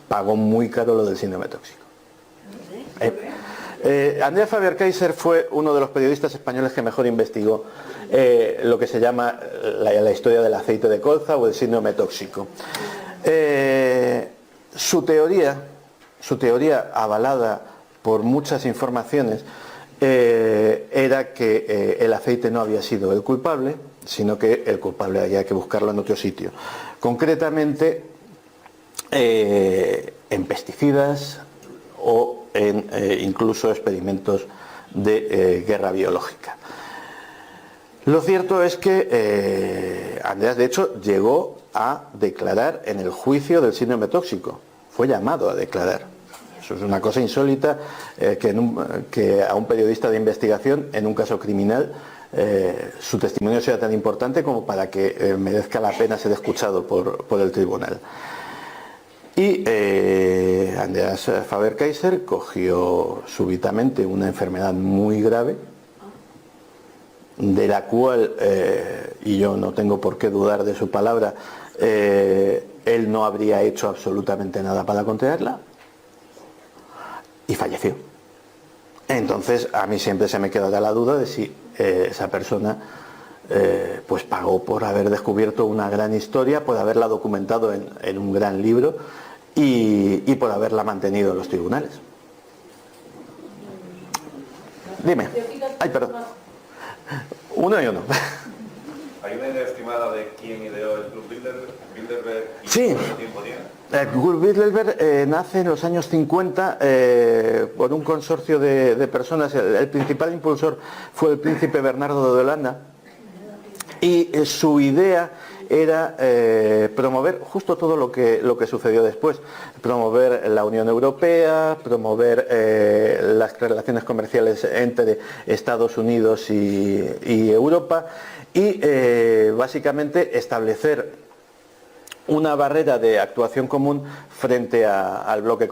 pagó muy caro lo del síndrome tóxico. Andreas Faber-Kaiser fue uno de los periodistas españoles que mejor investigó lo que se llama la historia del aceite de colza o el síndrome tóxico. Su teoría avalada por muchas informaciones era que el aceite no había sido el culpable, sino que el culpable había que buscarlo en otro sitio. Concretamente en pesticidas o en incluso experimentos de guerra biológica. Lo cierto es que Andreas, de hecho, llegó a declarar en el juicio del síndrome tóxico. Fue llamado a declarar. Eso es una cosa insólita, que a un periodista de investigación en un caso criminal su testimonio sea tan importante como para que merezca la pena ser escuchado por el tribunal. Y Andreas Faber-Kaiser cogió súbitamente una enfermedad muy grave, de la cual, y yo no tengo por qué dudar de su palabra, él no habría hecho absolutamente nada para contenerla, y falleció. Entonces a mí siempre se me quedará la duda de si esa persona pues pagó por haber descubierto una gran historia, por haberla documentado en un gran libro y por haberla mantenido en los tribunales. Dime. Ay, perdón. Uno y uno. ¿Hay una idea estimada de quién ideó el Club Bilderberg y Sí. cuánto tiempo tiene? El Club Bilderberg nace en los años 50 por un consorcio de personas. El principal impulsor fue el príncipe Bernardo de Holanda, y su idea era promover justo todo lo que sucedió después: promover la Unión Europea, promover las relaciones comerciales entre Estados Unidos y Europa, y básicamente establecer una barrera de actuación común frente al bloque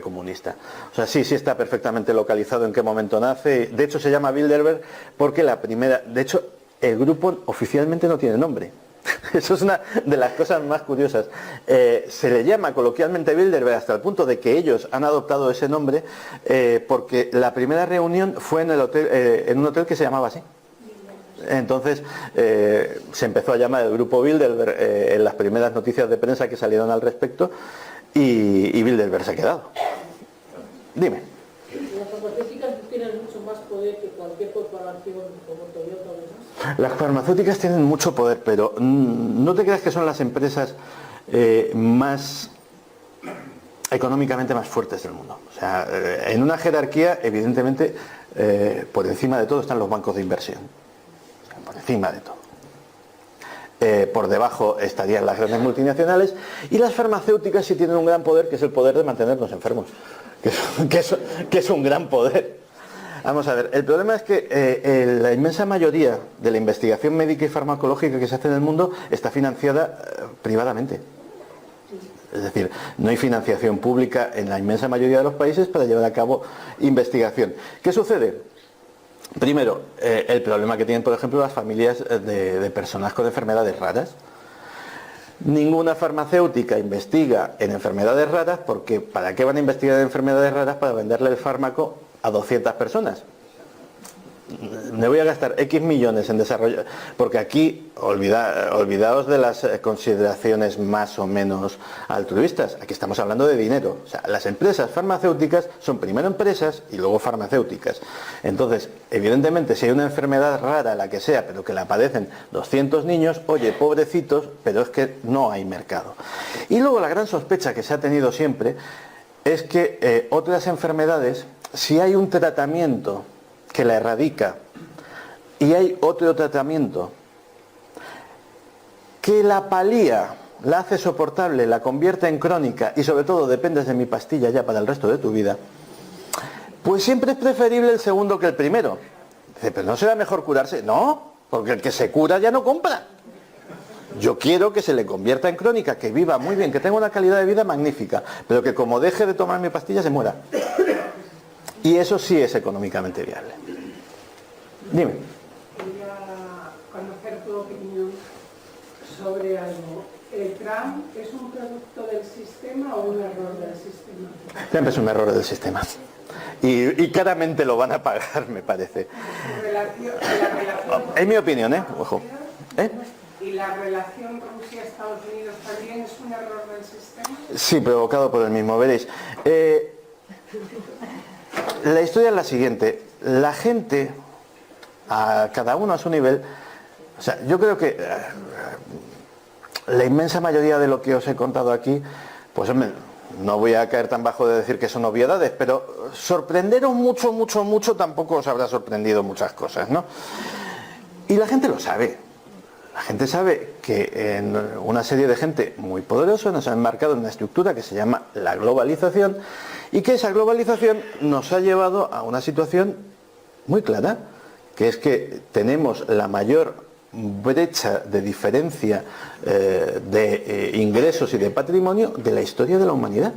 comunista. O sea, sí está perfectamente localizado en qué momento nace. De hecho, se llama Bilderberg porque de hecho, el grupo oficialmente no tiene nombre. Eso es una de las cosas más curiosas. Se le llama coloquialmente Bilderberg hasta el punto de que ellos han adoptado ese nombre porque la primera reunión fue en un hotel que se llamaba así. Entonces se empezó a llamar el grupo Bilderberg en las primeras noticias de prensa que salieron al respecto, y Bilderberg se ha quedado. Dime. Las farmacéuticas tienen mucho más poder que cualquier corporación como Toyota o demás. Las farmacéuticas tienen mucho poder, pero no te creas que son las empresas más económicamente más fuertes del mundo. O sea, en una jerarquía, evidentemente, por encima de todo están los bancos de inversión. Por encima de todo. Por debajo estarían las grandes multinacionales, y las farmacéuticas sí tienen un gran poder, que es el poder de mantenernos enfermos. que es un gran poder. Vamos a ver, el problema es que la inmensa mayoría de la investigación médica y farmacológica que se hace en el mundo está financiada privadamente. Es decir, no hay financiación pública en la inmensa mayoría de los países para llevar a cabo investigación. ¿Qué sucede? Primero, el problema que tienen, por ejemplo, las familias de personas con enfermedades raras. Ninguna farmacéutica investiga en enfermedades raras porque ¿para qué van a investigar en enfermedades raras? Para venderle el fármaco a 200 personas. Me voy a gastar X millones en desarrollo, porque aquí olvidaos de las consideraciones más o menos altruistas. Aquí estamos hablando de dinero. O sea, las empresas farmacéuticas son primero empresas y luego farmacéuticas. Entonces, evidentemente, si hay una enfermedad rara, la que sea, pero que la padecen 200 niños, oye, pobrecitos, pero es que no hay mercado. Y luego la gran sospecha que se ha tenido siempre es que otras enfermedades, si hay un tratamiento que la erradica y hay otro tratamiento que la palía, la hace soportable, la convierte en crónica y sobre todo dependes de mi pastilla ya para el resto de tu vida, pues siempre es preferible el segundo que el primero. Dice, pero ¿no será mejor curarse? No, porque el que se cura ya no compra. Yo quiero que se le convierta en crónica, que viva muy bien, que tenga una calidad de vida magnífica, pero que como deje de tomar mi pastilla se muera. Y eso sí es económicamente viable. Dime. Quería conocer tu opinión sobre algo. ¿El tram es un producto del sistema o un error del sistema? Siempre es un error del sistema. Y claramente lo van a pagar, me parece. Es mi opinión, ¿eh? Ojo. ¿Y la relación Rusia-Estados Unidos también es un error del sistema? Sí, provocado por el mismo. Veréis. La historia es la siguiente. La gente, a cada uno a su nivel, o sea, yo creo que la inmensa mayoría de lo que os he contado aquí, pues hombre, no voy a caer tan bajo de decir que son obviedades, pero sorprenderos mucho tampoco os habrá sorprendido muchas cosas, ¿no? Y la gente lo sabe. La gente sabe que en una serie de gente muy poderosa nos ha enmarcado en una estructura que se llama la globalización y que esa globalización nos ha llevado a una situación muy clara, que es que tenemos la mayor brecha de diferencia de ingresos y de patrimonio de la historia de la humanidad.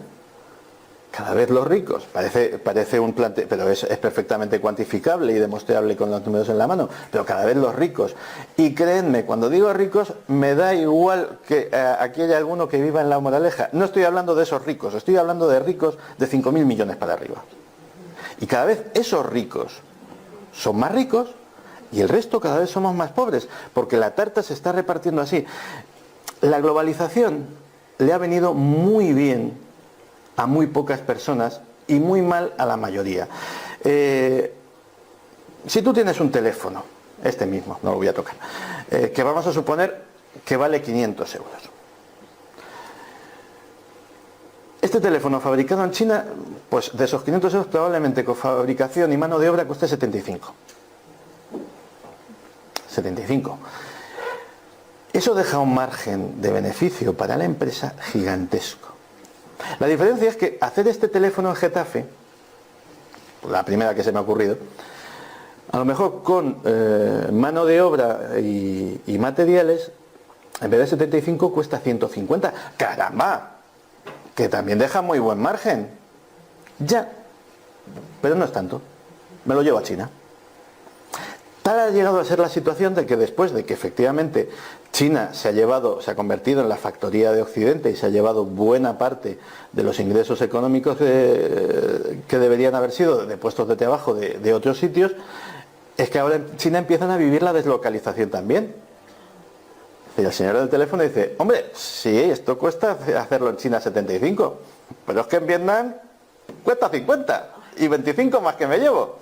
Cada vez los ricos, parece un planteo, pero es perfectamente cuantificable y demostrable con los números en la mano, pero cada vez los ricos, y créanme, cuando digo ricos, me da igual que aquí haya alguno que viva en La Moraleja. No estoy hablando de esos ricos, estoy hablando de ricos de 5.000 millones para arriba. Y cada vez esos ricos son más ricos y el resto cada vez somos más pobres, porque la tarta se está repartiendo así. La globalización le ha venido muy bien a muy pocas personas y muy mal a la mayoría. Si tú tienes un teléfono, este mismo, no lo voy a tocar, que vamos a suponer que vale 500 euros. Este teléfono fabricado en China, pues de esos 500 euros probablemente con fabricación y mano de obra cueste 75. 75. Eso deja un margen de beneficio para la empresa gigantesco. La diferencia es que hacer este teléfono en Getafe, la primera que se me ha ocurrido, a lo mejor con mano de obra y materiales, en vez de 75 cuesta 150. ¡Caramba! Que también deja muy buen margen. Ya, pero no es tanto. Me lo llevo a China. Tal ha llegado a ser la situación de que después de que efectivamente China se ha convertido en la factoría de Occidente y se ha llevado buena parte de los ingresos económicos que deberían haber sido de puestos de trabajo de otros sitios, es que ahora en China empiezan a vivir la deslocalización también. Y el señor del teléfono dice, hombre, sí, esto cuesta hacerlo en China 75, pero es que en Vietnam cuesta 50 y 25 más que me llevo.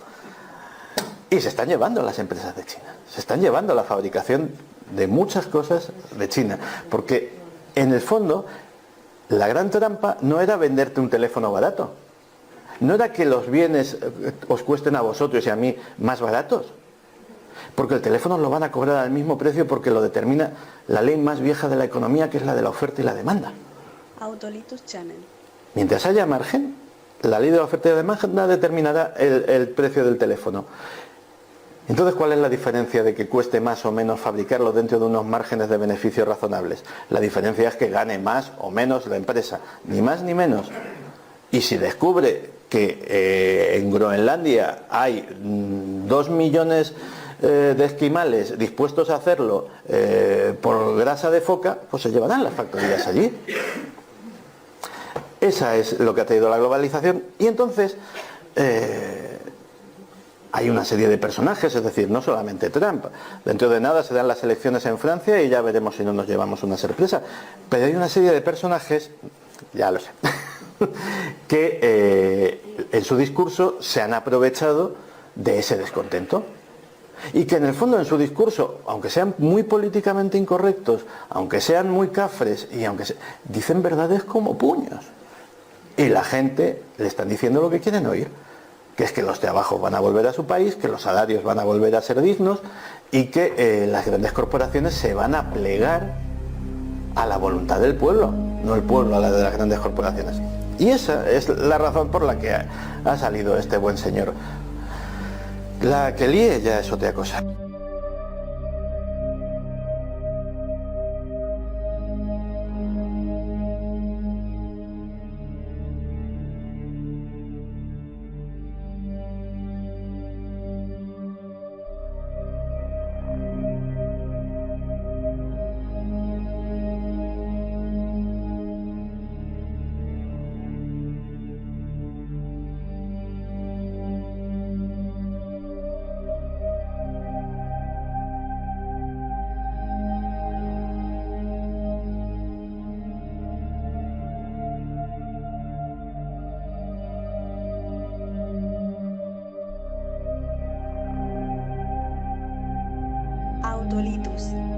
Y se están llevando las empresas de China, se están llevando la fabricación de muchas cosas de China, porque en el fondo la gran trampa no era venderte un teléfono barato, no era que los bienes os cuesten a vosotros y a mí más baratos, porque el teléfono lo van a cobrar al mismo precio porque lo determina la ley más vieja de la economía, que es la de la oferta y la demanda. Autolitus Channel. Mientras haya margen, La ley de la oferta y la demanda determinará el precio del teléfono. Entonces, ¿cuál es la diferencia de que cueste más o menos fabricarlo dentro de unos márgenes de beneficio razonables? La diferencia es que gane más o menos la empresa, ni más ni menos. Y si descubre que en Groenlandia hay 2 millones de esquimales dispuestos a hacerlo por grasa de foca, pues se llevarán las factorías allí. Esa es lo que ha traído la globalización. Y entonces hay una serie de personajes, es decir, no solamente Trump. Dentro de nada se dan las elecciones en Francia y ya veremos si no nos llevamos una sorpresa. Pero hay una serie de personajes, ya lo sé, que en su discurso se han aprovechado de ese descontento. Y que en el fondo en su discurso, aunque sean muy políticamente incorrectos, aunque sean muy cafres y dicen verdades como puños. Y la gente le están diciendo lo que quieren oír, que es que los de abajo van a volver a su país, que los salarios van a volver a ser dignos y que las grandes corporaciones se van a plegar a la voluntad del pueblo, no el pueblo a la de las grandes corporaciones. Y esa es la razón por la que ha salido este buen señor. La que líe ya es otra cosa. Autolitus.